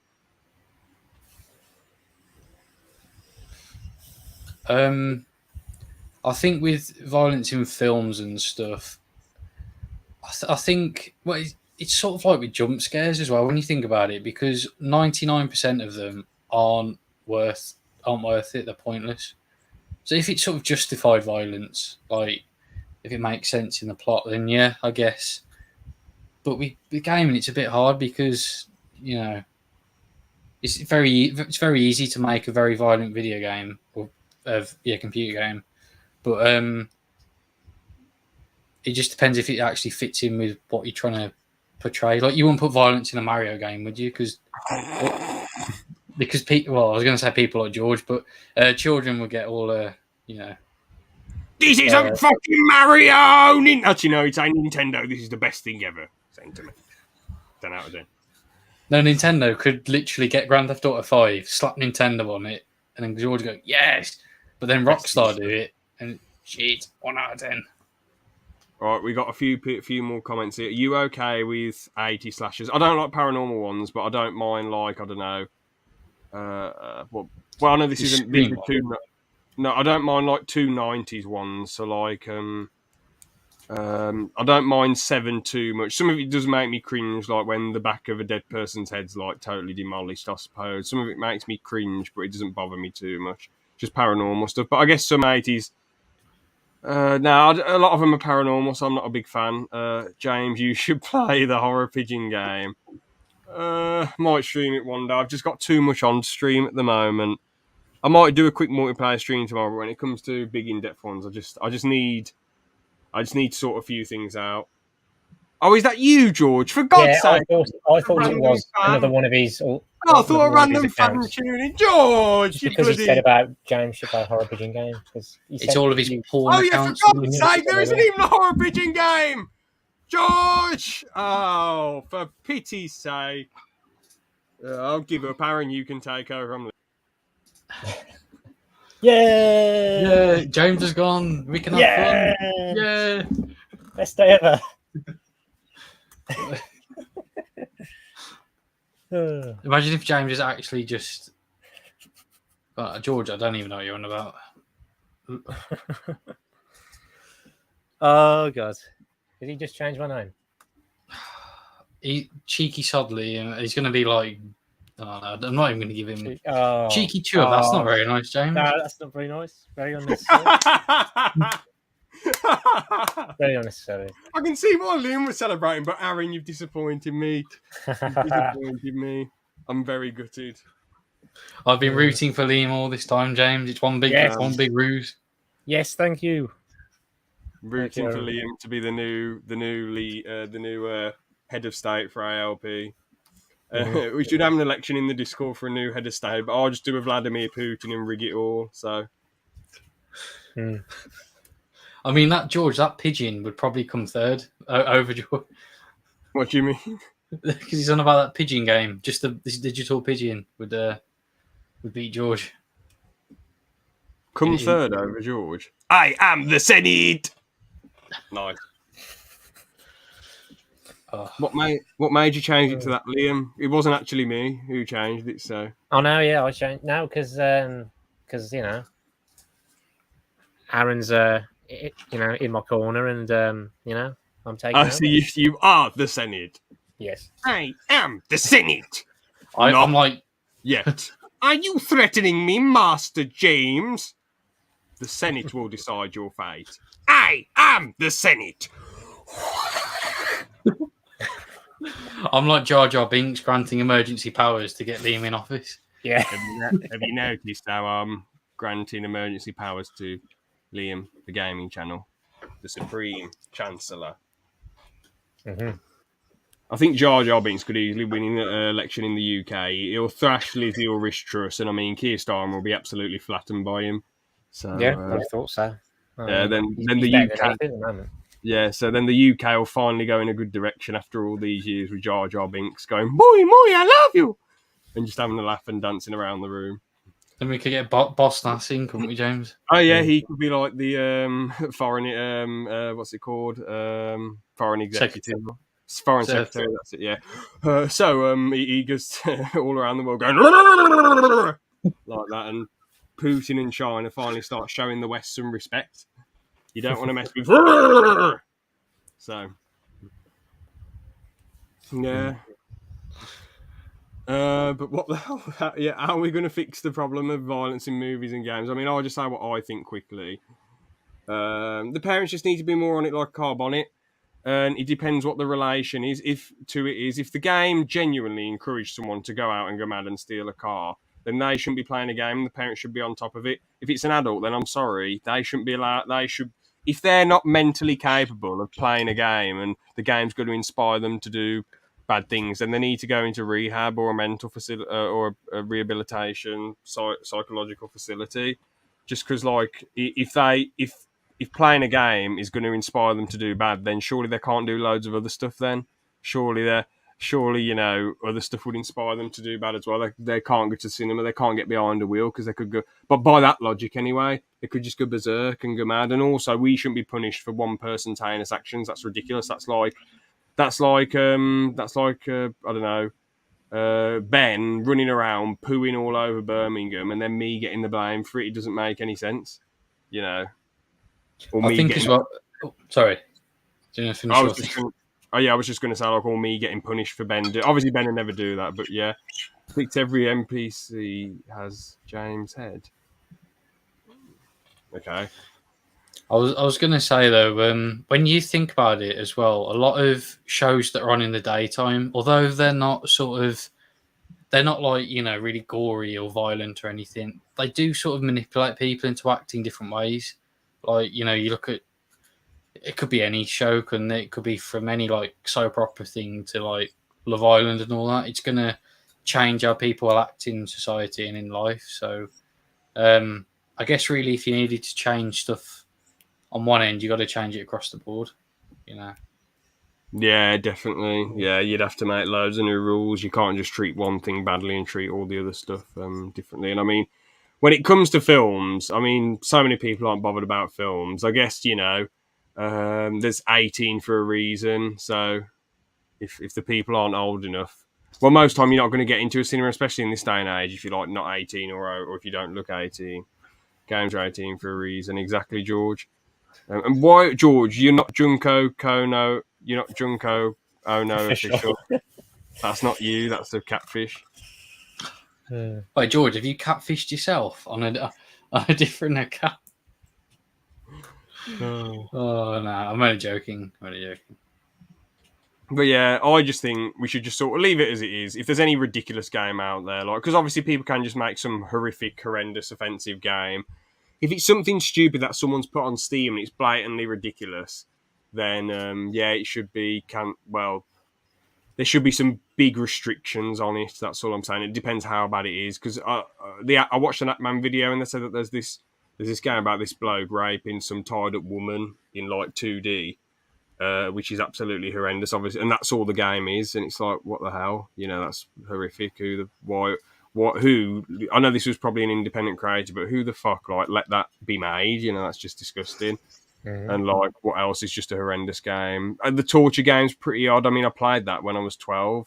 I think with violence in films and stuff, I think it's sort of like with jump scares as well when you think about it, because 99% of them aren't worth it. They're pointless. So if it's sort of justified violence, like if it makes sense in the plot, then yeah, I guess. But with gaming, it's a bit hard because it's very easy to make a very violent video game or computer game, but it just depends if it actually fits in with what you're trying to portray. Like you wouldn't put violence in a Mario game, would you? Because people, well, I was going to say people like George, but children would get all this isn't fucking Mario! Actually, no, it's a Nintendo. This is the best thing ever. Saying to me. 10 out of 10. No, Nintendo could literally get Grand Theft Auto 5, slap Nintendo on it, and then George go, yes! But then Rockstar do it, and shit, 1 out of 10. All right, we got a few more comments here. Are you okay with 80 slashers? I don't like paranormal ones, but I don't mind, like, I don't know. Well, I know this isn't big for two. No, I don't mind like 290s ones. So like, I don't mind 7 too much. Some of it does make me cringe, like when the back of a dead person's head's like totally demolished, I suppose. Some of it makes me cringe, but it doesn't bother me too much. Just paranormal stuff. But I guess some 80s. A lot of them are paranormal, so I'm not a big fan. James, you should play the Horror Pigeon game. Might stream it one day. I've just got too much on stream at the moment. I might do a quick multiplayer stream tomorrow, but when it comes to big in-depth ones, I just need to sort a few things out. Oh, is that you, George? For God's sake! I thought it was another one of his. I thought a random fan tuning. George, just because he said about James should play Horror Pigeon game. It's all of his porn accounts. For God's sake, there isn't even a Horror Pigeon game! George! Oh, for pity's sake. I'll give up. Aaron, you can take over. Yeah! James is gone. We can have fun. Yeah! Best day ever. Imagine if James is actually just... George, I don't even know what you're on about. Oh, God. Did he just change my name? Cheeky Sodley, and he's going to be like... Oh, no, I'm not even going to give him... Oh, Cheeky Chubb, that's not very nice, James. No, that's not very nice. Very unnecessary. Very unnecessary. I can see why Liam was celebrating, but Aaron, you've disappointed me. I'm very gutted. I've been rooting for Liam all this time, James. It's one big ruse. Yes, thank you. Rooting for Liam to be the new head of state for ALP. We should have an election in the Discord for a new head of state, but I'll just do a Vladimir Putin and rig it all. So, I mean, that pigeon would probably come third over George. What do you mean? Because he's on about that pigeon game. Just this digital pigeon would beat George. Come third over George. I am the Senate. Nice. What made you change it to that, Liam? It wasn't actually me who changed it, so. Oh no, yeah, I changed now because Aaron's in my corner, and I'm taking. I see you are the Senate. Yes, I am the Senate. I'm like, yet. Are you threatening me, Master James? The Senate will decide your fate. I am the Senate. I'm like Jar Jar Binks granting emergency powers to get Liam in office. Yeah. Have you noticed how granting emergency powers to Liam, the gaming channel, the Supreme Chancellor? Mm-hmm. I think Jar Jar Binks could easily win an election in the UK. He'll thrash Lizzie or Rish Truss, and I mean, Keir Starmer will be absolutely flattened by him. So Yeah, I thought so. then he's the better UK, than anything at the moment. yeah. So then the UK will finally go in a good direction after all these years with Jar Jar Binks going, "Moi, moi, I love you," and just having a laugh and dancing around the room. Then we could get Boss Nass in, couldn't we, James? Oh yeah, he could be like the foreign what's it called? Foreign executive. Foreign secretary, that's it, yeah. He goes all around the world going like that, and Putin and China finally start showing the West some respect. You don't want to mess with. So, yeah. But what the hell? Yeah, how are we going to fix the problem of violence in movies and games? I mean, I'll just say what I think quickly. The parents just need to be more on it like carb on it. And it depends what the relation is. If the game genuinely encouraged someone to go out and go mad and steal a car, then they shouldn't be playing a game. The parents should be on top of it. If it's an adult, then I'm sorry, they shouldn't be allowed. They should, if they're not mentally capable of playing a game, and the game's going to inspire them to do bad things, then they need to go into rehab or a mental facility or a rehabilitation psychological facility. Just because, like, if playing a game is going to inspire them to do bad, then surely they can't do loads of other stuff. Then surely other stuff would inspire them to do bad as well. They can't go to cinema, they can't get behind a wheel because they could go. But by that logic, anyway, they could just go berserk and go mad. And also, we shouldn't be punished for one person's heinous actions. That's ridiculous. That's like I don't know. Ben running around pooing all over Birmingham, and then me getting the blame for it. It doesn't make any sense, you know. I think as well. Oh, sorry. Do you want to finish? I was just going to say, like, all me getting punished for Ben. Obviously, Ben would never do that, but yeah. I think every NPC has James Head. Okay. I was going to say, though, when you think about it as well, a lot of shows that are on in the daytime, although they're not like, really gory or violent or anything, they do sort of manipulate people into acting different ways. Like, you look at, it could be any show, and it could be from any like soap opera thing to like Love Island and all that. It's going to change how people act in society and in life. So I guess really if you needed to change stuff on one end, you got to change it across the board, Yeah, definitely. Yeah, you'd have to make loads of new rules. You can't just treat one thing badly and treat all the other stuff differently. And I mean, when it comes to films, I mean, so many people aren't bothered about films. I guess, there's 18 for a reason. So if the people aren't old enough, well, most time you're not going to get into a cinema, especially in this day and age, if you're like not 18 or if you don't look 18. Games are 18 for a reason. Exactly, George. And why, George, you're not Junko Kono, you're not Junko Ono official. That's not you, that's the catfish. Wait, George, have you catfished yourself on a different account? Oh no, I'm only joking. But yeah, I just think we should just sort of leave it as it is. If there's any ridiculous game out there, like, because obviously people can just make some horrific, horrendous, offensive game. If it's something stupid that someone's put on Steam and it's blatantly ridiculous, then it should be there should be some big restrictions on it. That's all I'm saying. It depends how bad it is. Because I watched an Atman video and they said that there's this game about this bloke raping some tied up woman in like 2D, which is absolutely horrendous, obviously, and that's all the game is. And it's like, what the hell? That's horrific. Who? I know this was probably an independent creator, but who the fuck let that be made? That's just disgusting. Mm-hmm. And like, what else is just a horrendous game? The torture game's pretty odd. I mean, I played that when I was 12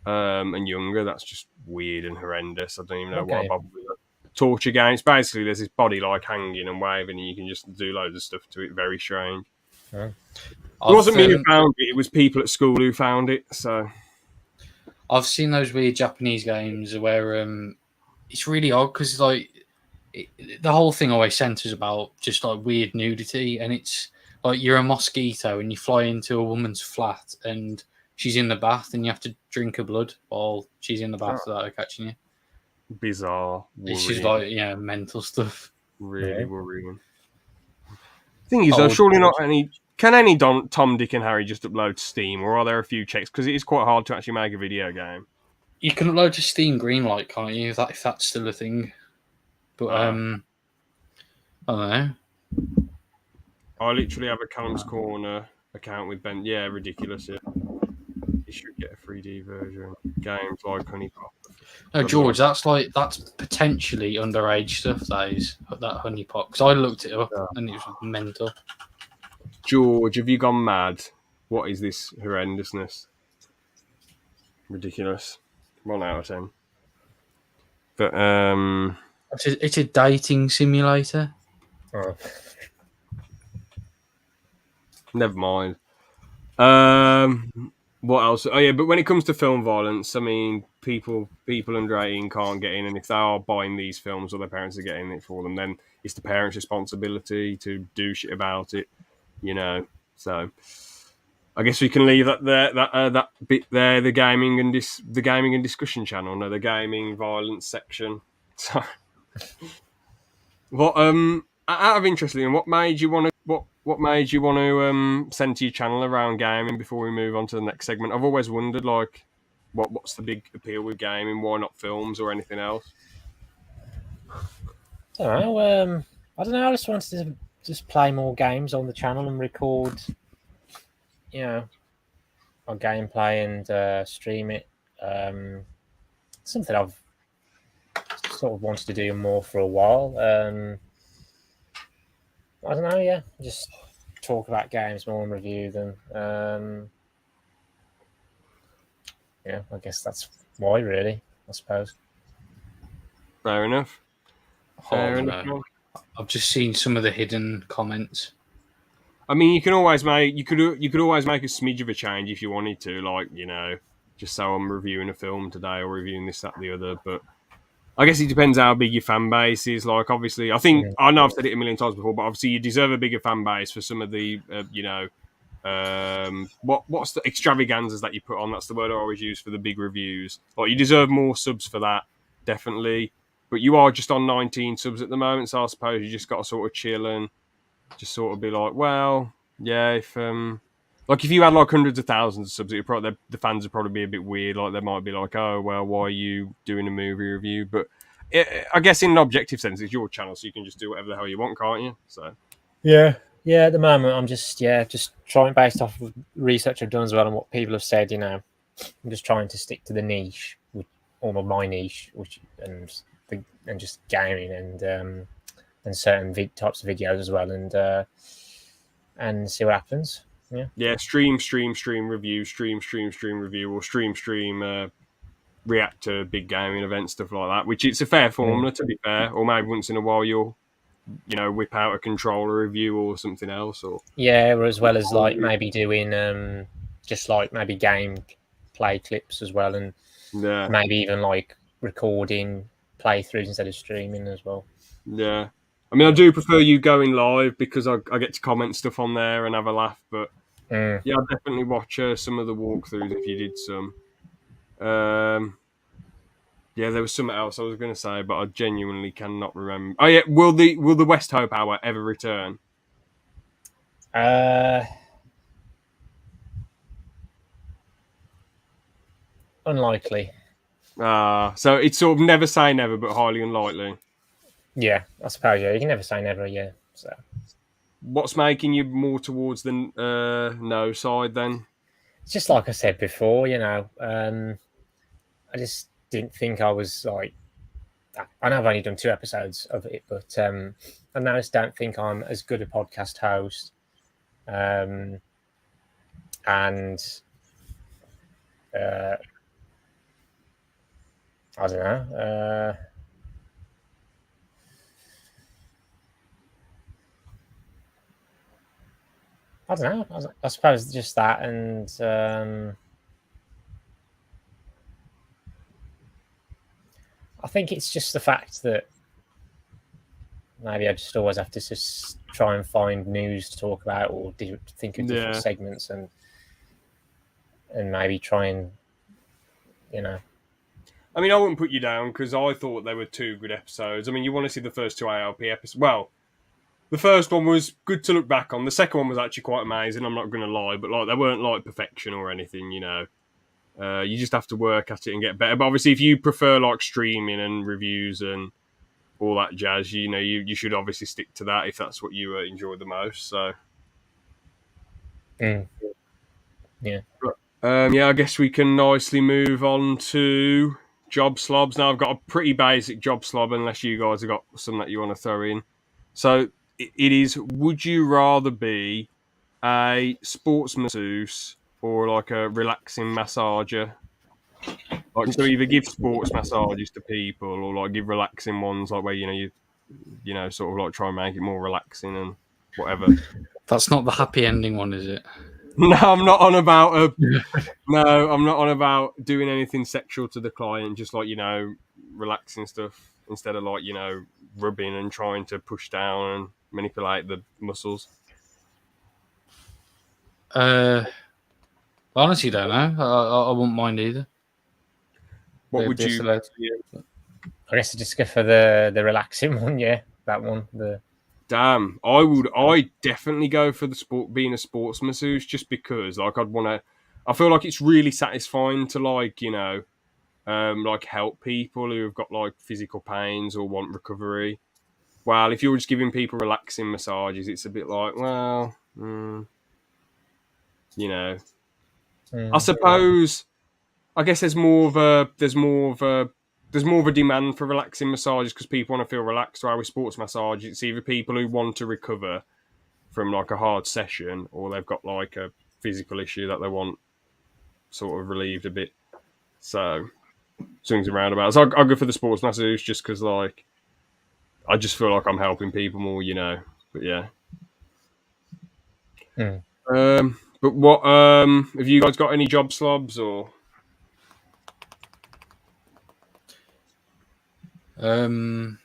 and younger. That's just weird and horrendous. I don't even know what about torture games. Basically, there's this body like hanging and waving, and you can just do loads of stuff to it. Very strange. Yeah. It wasn't me who found it. It was people at school who found it. So I've seen those weird Japanese games where it's really odd because the whole thing always centers about just like weird nudity, and it's like you're a mosquito and you fly into a woman's flat and she's in the bath and you have to drink her blood while she's in the bath without her catching you. bizarre. It's Worrying. just like mental stuff. Really Yeah. worrying. Thing is, though, Old surely not George. any. Can any Tom, Dick, and Harry just upload to Steam, or are there a few checks? Because it is quite hard to actually make a video game. You can upload to Steam Greenlight, can't you? If that's still a thing. But I don't know. I literally have a Callum's Corner account with Ben. Yeah, ridiculous. Yeah. You should get a 3D version. Games like Honey Pop. No, George, that's potentially underage stuff. That is that honey pot. Because I looked it up and it was mental. George, have you gone mad? What is this horrendousness? Ridiculous. 1 out of 10. But It's a dating simulator. Oh. never mind. What else? Oh yeah, but when it comes to film violence, I mean, people under 18 can't get in, and if they are buying these films or their parents are getting it for them, then it's the parents' responsibility to do shit about it. So I guess we can leave that there. That bit there, the gaming and discussion channel, no, the gaming violence section. So, what out of interest, Liam, what made you want to send to your channel around gaming before we move on to the next segment? I've always wondered, like, what's the big appeal with gaming? Why not films or anything else? I don't know. I just wanted to just play more games on the channel and record, our gameplay and stream it. Something I've sort of wanted to do more for a while. I don't know. Yeah, just talk about games more and review them. I guess that's why, really. I suppose. Fair enough. Fair Oh, enough. no. I've just seen some of the hidden comments. I mean, you could always make a smidge of a change if you wanted to, like, just so I'm reviewing a film today or reviewing this, that, the other. But I guess it depends how big your fan base is. Like, obviously, I know I've said it a million times before, but obviously you deserve a bigger fan base for some of the, what's the extravaganzas that you put on? That's the word I always use for the big reviews. Like, you deserve more subs for that, definitely. But you are just on 19 subs at the moment, so I suppose you just got to sort of chill and just sort of be like, well, yeah, if you had like hundreds of thousands of subs, the fans would probably be a bit weird. Like, they might be like, oh, well, why are you doing a movie review? But I guess in an objective sense, it's your channel, so you can just do whatever the hell you want, can't you? So yeah. At the moment, I'm just trying, based off of research I've done as well and what people have said. I'm just trying to stick to the niche, or my niche, and just gaming and certain types of videos as well, and see what happens. Yeah. Stream review, or stream react to big gaming events, stuff like that. Which it's a fair formula, to be fair. Or maybe once in a while you'll, whip out a controller review or something else. Or or as well as like maybe doing just like maybe game play clips as well, and maybe even like recording playthroughs instead of streaming as well. Yeah. I mean, I do prefer you going live because I get to comment stuff on there and have a laugh. But yeah, I'll definitely watch some of the walkthroughs if you did some. Yeah, there was something else I was going to say, but I genuinely cannot remember. Oh yeah, will the West Hope Hour ever return? Unlikely. So it's sort of never say never, but highly unlikely. Yeah, I suppose. Yeah, you can never say never. Yeah. So, what's making you more towards the no side then? It's just like I said before. I just didn't think I was like. I know I've only done 2 episodes of it, but I just don't think I'm as good a podcast host. And I don't know. I don't know. I suppose just that, and I think it's just the fact that maybe I just always have to just try and find news to talk about, or think of different segments, and maybe try and I mean, I wouldn't put you down because I thought they were 2 good episodes. I mean, you want to see the first 2 ALP episodes. Well, the first one was good to look back on. The second one was actually quite amazing. I'm not going to lie, but like they weren't like perfection or anything, you know. You just have to work at it and get better. But obviously, if you prefer like streaming and reviews and all that jazz, you know, you should obviously stick to that if that's what you enjoy the most. So, Yeah. yeah, I guess we can nicely move on to job slobs. Now, I've got a pretty basic job slob, unless you guys have got some that you want to throw in. So, it is: would you rather be a sports masseuse or like a relaxing massager? Like, so either give sports massages to people or like give relaxing ones, like where you know, sort of like try and make it more relaxing and whatever. That's not the happy ending one, is it? No, I'm not on about I'm not on about doing anything sexual to the client. Just like, you know, relaxing stuff instead of like, you know, rubbing and trying to push down and manipulate the muscles. I honestly don't know. I wouldn't mind either. What would you? I guess just go for the relaxing one. Yeah, that one. Damn, I definitely go for being a sports masseuse, just because like I feel like it's really satisfying to like, you know, like help people who have got like physical pains or want recovery. While if you're just giving people relaxing massages, it's a bit like, well, you know, I suppose. I guess there's more of a demand for relaxing massages because people want to feel relaxed. While with sports massage, it's either people who want to recover from like a hard session, or they've got like a physical issue that they want sort of relieved a bit. So swings and roundabouts. I'll go for the sports massage just because like I just feel like I'm helping people more, you know. But yeah. But what have you guys got any job slobs or? No.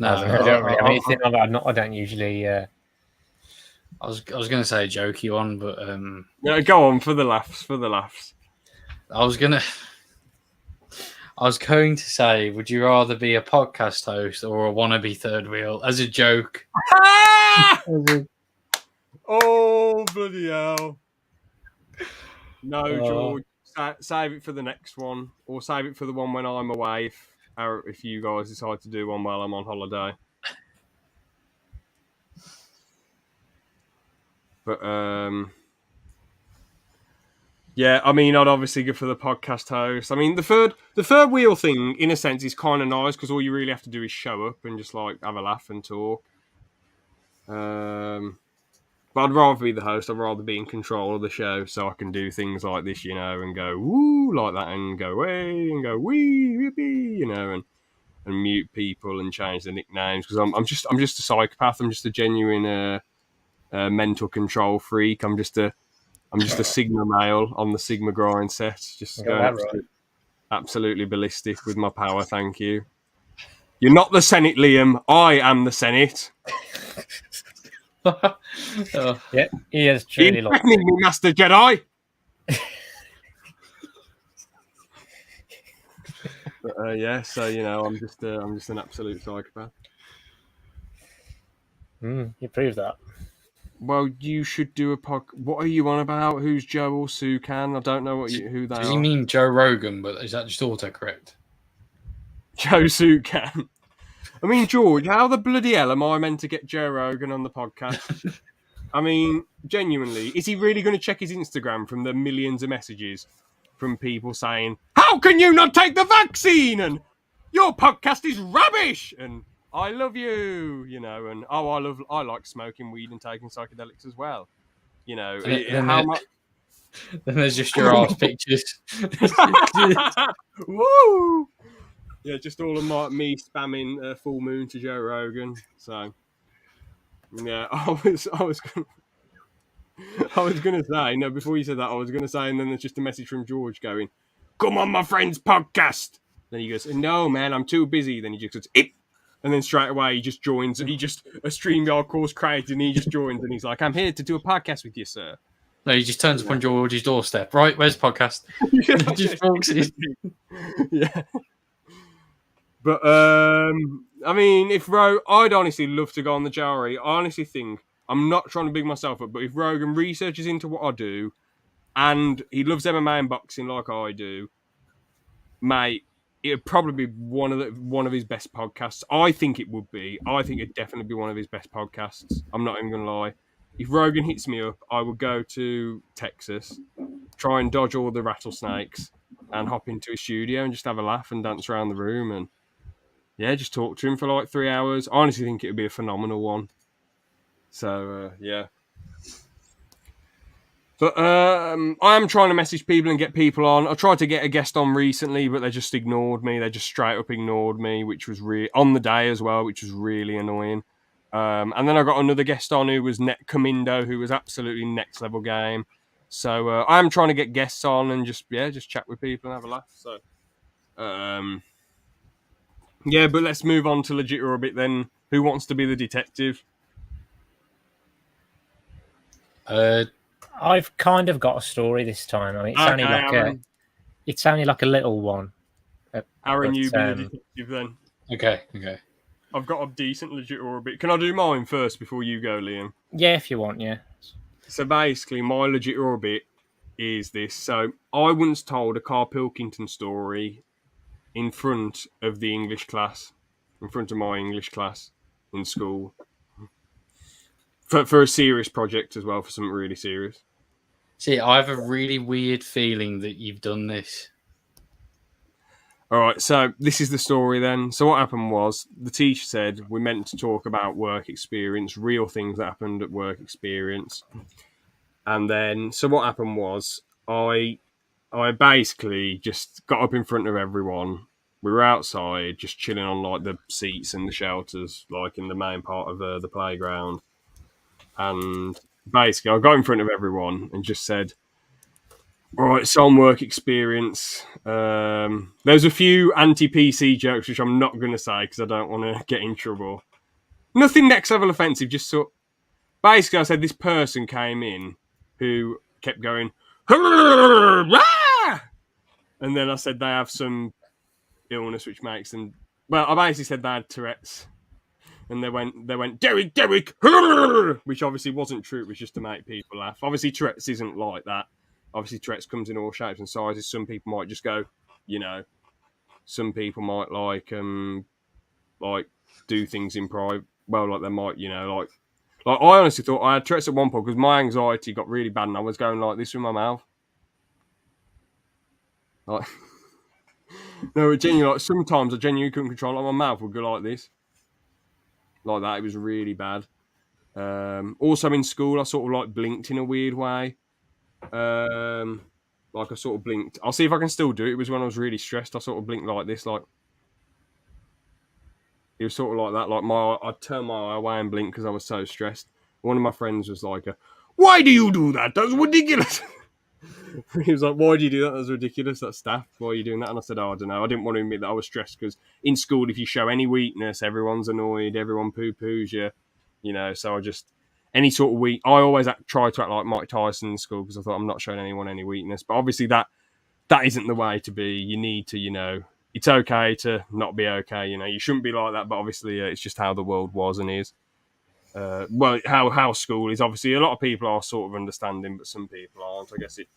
I don't really have anything. I don't usually. I was going to say a jokey one, but yeah, go on for the laughs. I was going to say, would you rather be a podcast host or a wannabe third wheel? As a joke. Oh, bloody hell. No, George. Save it for the next one. Or save it for the one when I'm away if you guys decide to do one while I'm on holiday. But, yeah, I mean, I'd obviously go for the podcast host. I mean, the third wheel thing, in a sense, is kind of nice because all you really have to do is show up and just, like, have a laugh and talk. But I'd rather be the host. I'd rather be in control of the show so I can do things like this, you know, and go, woo, like that, and go, way, and go, wee, whippy, you know, and mute people and change the nicknames because I'm just a psychopath. I'm just a genuine mental control freak. I'm just a Sigma male on the Sigma grind set, just going absolutely ballistic with my power. Thank you. You're not the Senate, Liam. I am the Senate. Yeah, he is truly like me, Master Jedi. But, yeah, so you know, I'm just an absolute psychopath. You prove that. Well, you should do a podcast. What are you on about? Who's Joe or Sukan? I don't know who they are. Does he mean Joe Rogan? But is that just autocorrect? Joe Sukan. I mean, George, how the bloody hell am I meant to get Joe Rogan on the podcast? I mean, genuinely, is he really going to check his Instagram from the millions of messages from people saying, "How can you not take the vaccine?" and "Your podcast is rubbish," and "I love you," you know, and I like smoking weed and taking psychedelics as well, you know. How much? Then there's just your ass pictures. Woo! Yeah, just all of me spamming full moon to Joe Rogan. So, yeah, I was gonna say no before you said that. I was gonna say, and then there's just a message from George going, "Come on, my friend's podcast." Then he goes, "No, man, I'm too busy." Then he just goes, "It," and then straight away he just joins. He just a StreamYard course created, and he just joins, and he's like, "I'm here to do a podcast with you, sir." No, he just turns up on George's doorstep. Right, where's the podcast? He just walks in. Yeah. But I mean, if I'd honestly love to go on the Jowry. I honestly think I'm not trying to big myself up, but if Rogan researches into what I do, and he loves MMA and boxing like I do, mate, it'd probably be one of his best podcasts. I think it would be. I think it'd definitely be one of his best podcasts. I'm not even gonna lie. If Rogan hits me up, I would go to Texas, try and dodge all the rattlesnakes, and hop into his studio and just have a laugh and dance around the room and yeah, just talk to him for like 3 hours. I honestly think it would be a phenomenal one. So yeah. But I am trying to message people and get people on. I tried to get a guest on recently, but they just ignored me. They just straight up ignored me, which was really on the day as well, which was really annoying. And then I got another guest on who was Net Comindo, who was absolutely next level game. So I am trying to get guests on and just chat with people and have a laugh. So yeah, but let's move on to Legit or a bit then. Who wants to be the detective? I've kind of got a story this time. I mean, it's only like a little one. Aaron, you be the detective then. Okay. I've got a decent Legit or a bit. Can I do mine first before you go, Liam? Yeah, if you want, yeah. So basically, my Legit or a bit is this. So I once told a Carl Pilkington story in front of the English class, in front of my English class in school. For a serious project as well, for something really serious. See, I have a really weird feeling that you've done this. All right, so this is the story then. So what happened was the teacher said we're meant to talk about work experience, real things that happened at work experience. And then, so what happened was I basically just got up in front of everyone. We were outside, just chilling on like the seats and the shelters, like in the main part of the playground. And basically, I got in front of everyone and just said, all right, so on work experience. There's a few anti-PC jokes, which I'm not going to say because I don't want to get in trouble. Nothing next level offensive, just so. Basically, I said this person came in who kept going, and then I said they have some illness which makes them. Well, I basically said they had Tourette's. And they went, Derek, which obviously wasn't true. It was just to make people laugh. Obviously, Tourette's isn't like that. Obviously, Tourette's comes in all shapes and sizes. Some people might just go, some people might like do things in private. Well, like they might, like I honestly thought I had Tourette's at one point because my anxiety got really bad and I was going like this with my mouth. Like, no, genuinely, like sometimes I genuinely couldn't control it. Like, my mouth would go like this. Like that, it was really bad. Also in school, I sort of like blinked in a weird way. Like I sort of blinked. I'll see if I can still do it. It was when I was really stressed. I sort of blinked like this, like it was sort of like that. Like I'd turn my eye away and blink because I was so stressed. One of my friends was like, "Why do you do that? That's ridiculous." He was like, "Why do you do that? That's ridiculous. That's daft. Why are you doing that?" And I said, "Oh, I don't know. I didn't want to admit that I was stressed because in school, if you show any weakness, everyone's annoyed. Everyone poo-poos you, So I just any sort of weak. I always try to act like Mike Tyson in school because I thought I'm not showing anyone any weakness. But obviously that isn't the way to be. You need to, it's okay to not be okay. You shouldn't be like that. But obviously, it's just how the world was and is. Well, how school is. Obviously, a lot of people are sort of understanding, but some people aren't. I guess it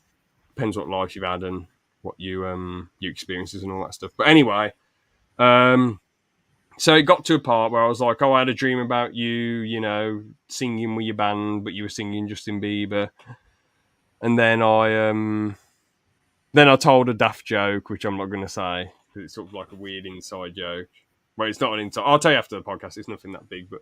depends what life you've had and what your experiences and all that stuff. But anyway, so it got to a part where I was like, "Oh, I had a dream about you, singing with your band, but you were singing Justin Bieber." And then I told a daft joke, which I'm not going to say because it's sort of like a weird inside joke. Well, it's not an inside. I'll tell you after the podcast. It's nothing that big, but.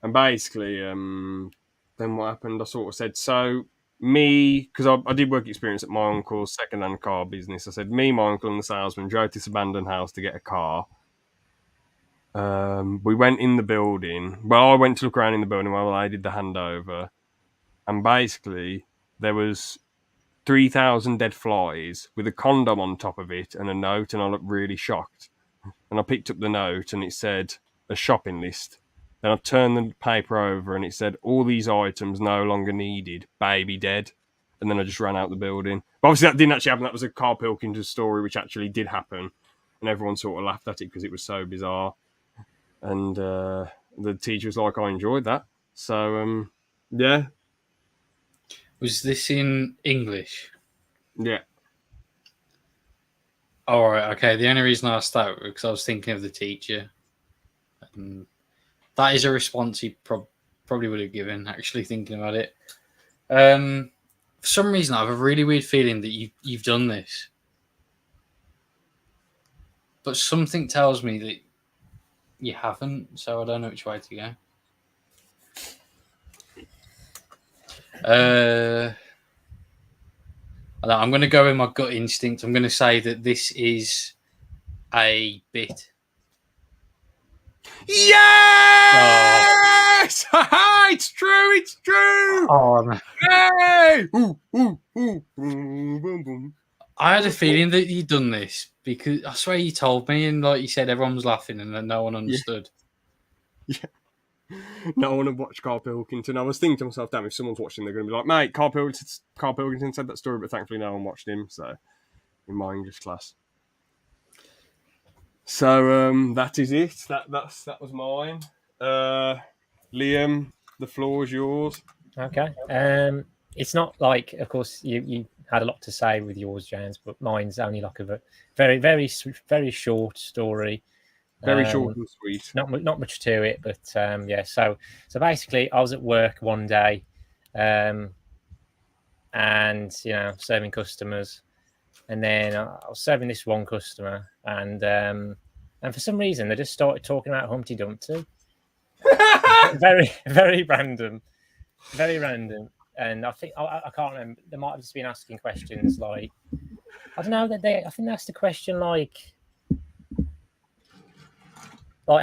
And basically, then what happened? I sort of said, so me, because I did work experience at my uncle's second-hand car business. I said, me, my uncle, and the salesman drove to this abandoned house to get a car. We went in the building. Well, I went to look around in the building while I did the handover. And basically, there was 3,000 dead flies with a condom on top of it and a note, and I looked really shocked. And I picked up the note, and it said, a shopping list. Then I turned the paper over and it said, all these items no longer needed, baby dead. and then I just ran out the building. But obviously that didn't actually happen. That was a Carl Pilkington story, which actually did happen, and everyone sort of laughed at it because it was so bizarre. And the teacher was like, "I enjoyed that." So yeah, Was this in English? yeah. All right, okay. The only reason I asked that was because I was thinking of the teacher. That is a response he probably would have given, actually, thinking about it. For some reason, I have a really weird feeling that you've done this. But something tells me that you haven't, so I don't know which way to go. I'm going to go with my gut instinct. I'm going to say that this is a bit. Yes! It's true. It's true. Oh, man. Hey! Ooh, ooh, ooh, boom, boom, boom. I had a feeling that you'd done this because I swear you told me, and like you said, everyone was laughing and then no one understood. Yeah. No one had watched Carl Pilkington. I was thinking to myself, damn, if someone's watching, they're going to be like, mate, Carl Pilkington said that story, but thankfully no one watched him. So, in my English class. So that is it. That was mine. Liam, the floor is yours. Okay. It's not like, of course, you had a lot to say with yours, James, but mine's only like a very, very, very short story. Very short and sweet. Not much to it, but yeah. So basically, I was at work one day, and serving customers, and then I was serving this one customer, and for some reason they just started talking about Humpty Dumpty. Very, very random, and I think I can't remember. They might have just been asking questions like, I don't know, I think they asked a question like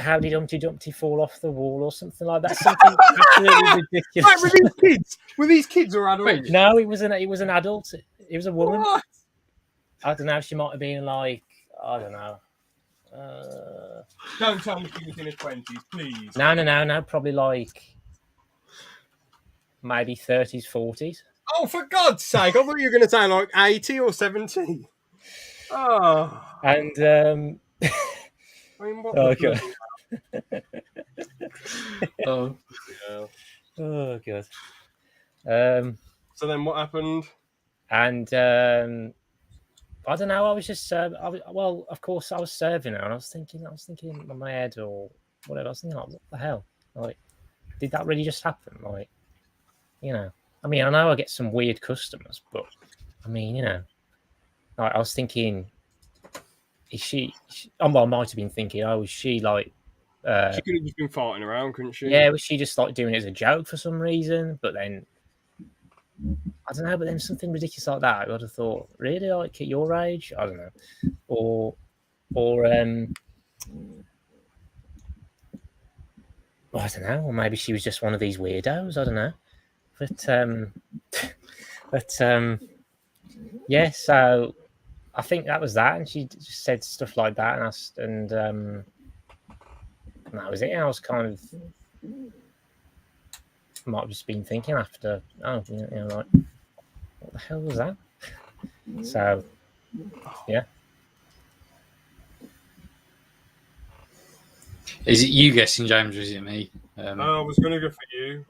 how did Humpty Dumpty fall off the wall or something like that? Something absolutely ridiculous. Right, were these kids or adults? No, it was an adult. It was a woman. What? I don't know. She might have been like, I don't know. Don't tell me she was in her 20s, please. No. Probably like maybe 30s, 40s. Oh, for God's sake! I thought you were going to say like 80 or 70. Oh, and I mean, what? okay. Oh, Yeah. Oh god. So then, what happened? And I don't know. I was just well, of course, I was serving her, and I was thinking in my head or whatever. I was thinking, like, what the hell? Like, did that really just happen? Like, I mean, I know I get some weird customers, but I mean, like, I was thinking, is she I might have been thinking, oh, is she like? She could have just been farting around, couldn't she? Yeah, was she just like doing it as a joke for some reason? But then, I don't know. But then something ridiculous like that, I would have thought, really, like at your age, I don't know, or I don't know, or maybe she was just one of these weirdos. I don't know, but yeah. So I think that was that, and she just said stuff like that, and that was it. I was kind of might have just been thinking after, like, what the hell was that? So, yeah. is it you guessing, James, or is it me? I was going to go for you.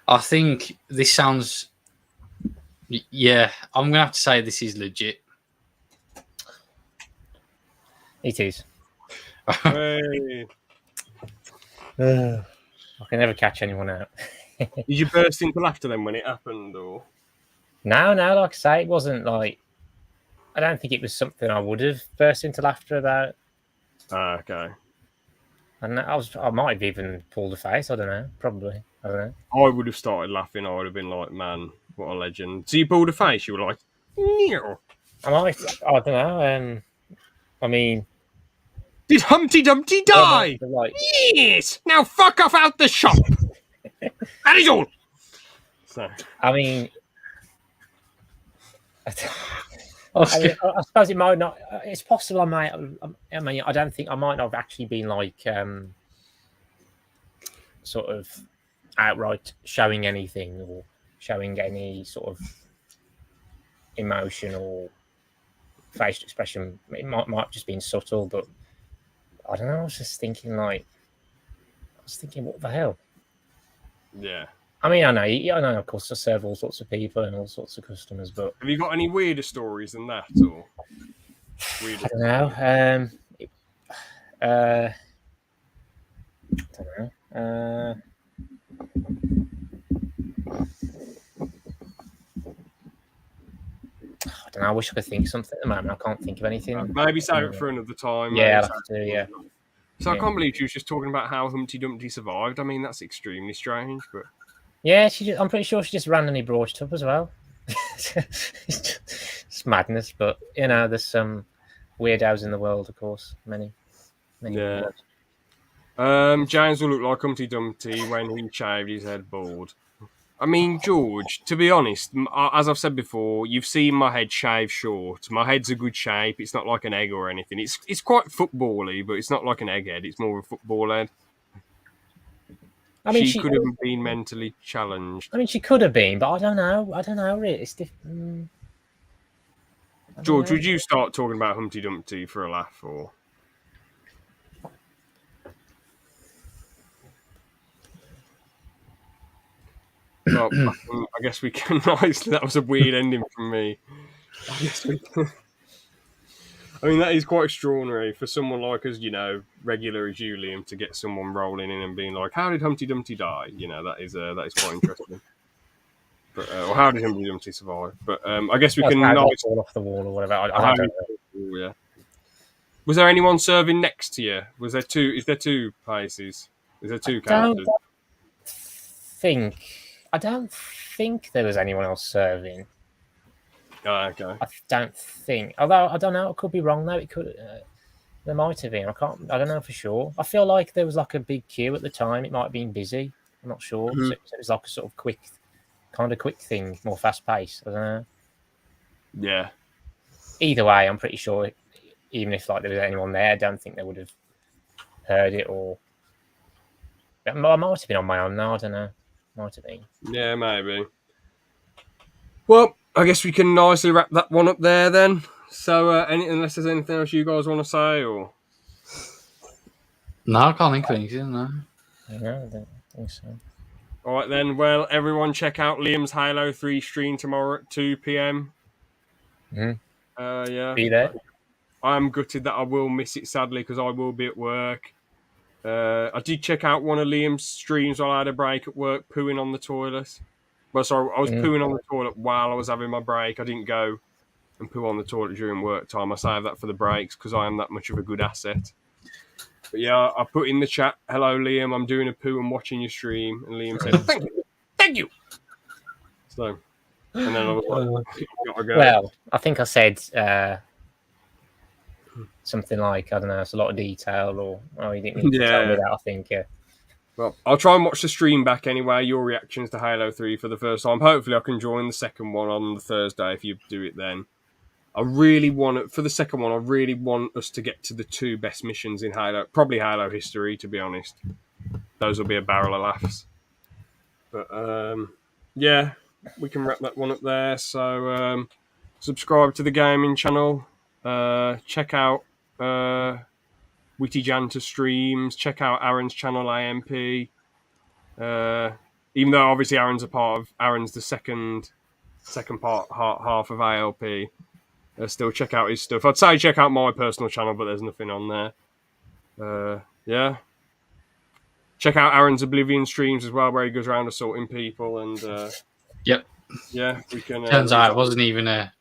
I think this sounds. Yeah, I'm going to have to say this is legit. It is. Hey. I can never catch anyone out. Did you burst into laughter then when it happened, or? No, like I say, it wasn't like. I don't think it was something I would have burst into laughter about. Ah, okay. And I might have even pulled a face. I don't know. Probably. I don't know. I would have started laughing. I would have been like, man, what a legend. So you pulled a face, you were like, no. I don't know. I mean, did Humpty Dumpty die? Like, yes. Now fuck off out the shop. That is all. So I mean, I suppose it might not. It's possible I might. I mean, I don't think I might not have actually been like sort of outright showing anything or showing any sort of emotion or facial expression. It might have just been subtle, but I don't know. I was just thinking what the hell? Yeah. I mean, I know, of course, I serve all sorts of people and all sorts of customers, but Have you got any weirder stories than that, or weirder? I don't know. I don't know. I don't know. I wish I could think of something at the moment. I can't think of anything. Maybe save it for another time. Yeah, maybe I'll have to. Yeah. So I can't believe she was just talking about how Humpty Dumpty survived. I mean, that's extremely strange, but Yeah, I'm pretty sure she just randomly brought it up as well. It's madness, but there's some weirdos in the world, of course. Many. Yeah. James will look like Humpty Dumpty when he shaved his head bald. I mean, George, to be honest, as I've said before, you've seen my head shaved short. My head's a good shape. It's not like an egg or anything. It's quite football-y, but it's not like an egg head. It's more of a football head. I mean, she could have been mentally challenged. I mean, she could have been, but I don't know. Really, it's different. George, would you start talking about Humpty Dumpty for a laugh, or? Well, I guess we can. That was a weird ending from me. I guess we can. I mean, that is quite extraordinary for someone like us, regular as you, Liam, to get someone rolling in and being like, "How did Humpty Dumpty die?" That is quite interesting. But or how did Humpty Dumpty survive? But I guess we can fall off the wall or whatever. I don't know. Yeah. Was there anyone serving next to you? Was there two? Is there two places? Is there two characters? I don't think there was anyone else serving. Oh, okay. I don't think. Although I don't know, I could be wrong though. It could. There might have been. I don't know for sure. I feel like there was like a big queue at the time. It might have been busy. I'm not sure. Mm-hmm. So it was like a sort of quick thing, more fast paced. I don't know. Yeah. Either way, I'm pretty sure. Even if there was anyone there, I don't think they would have heard it, or I might have been on my own now. I don't know. Might have been. Yeah, maybe. Well, I guess we can nicely wrap that one up there then. So, unless there's anything else you guys want to say, or no, I can't think of anything. No, I don't think so. All right then. Well, everyone, check out Liam's Halo 3 stream tomorrow at 2 p.m. Yeah. Be there. I'm gutted that I will miss it, sadly, because I will be at work. I did check out one of Liam's streams while I had a break at work, pooing on the toilet. Well, sorry, I was pooing on the toilet while I was having my break. I didn't go and poo on the toilet during work time. I save that for the breaks because I am that much of a good asset. But yeah, I put in the chat, "Hello, Liam, I'm doing a poo and watching your stream." And Liam said, Thank you. So, and then I was like, gotta go. Well, I think I said something like, I don't know, it's a lot of detail, or you didn't need to tell me that, I think, yeah. Well, I'll try and watch the stream back anyway, your reactions to Halo 3 for the first time. Hopefully I can join the second one on the Thursday if you do it then. For the second one, I really want us to get to the two best missions in Halo, probably Halo history, to be honest. Those will be a barrel of laughs. But, yeah, we can wrap that one up there. So, subscribe to the gaming channel. Check out Witty Janta streams. Check out Aaron's channel, AMP. Even though obviously Aaron's the second half of ALP. Still check out his stuff. I'd say check out my personal channel, but there's nothing on there. Yeah. Check out Aaron's Oblivion streams as well, where he goes around assaulting people and. Yep. Yeah, we can. Turns out it wasn't even a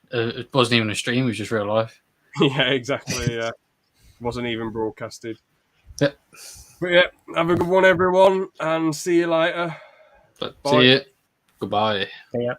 stream; it was just real life. Yeah, exactly. Yeah, wasn't even broadcasted. Yep. But yeah, have a good one, everyone, and see you later. But see you. Goodbye. Yeah.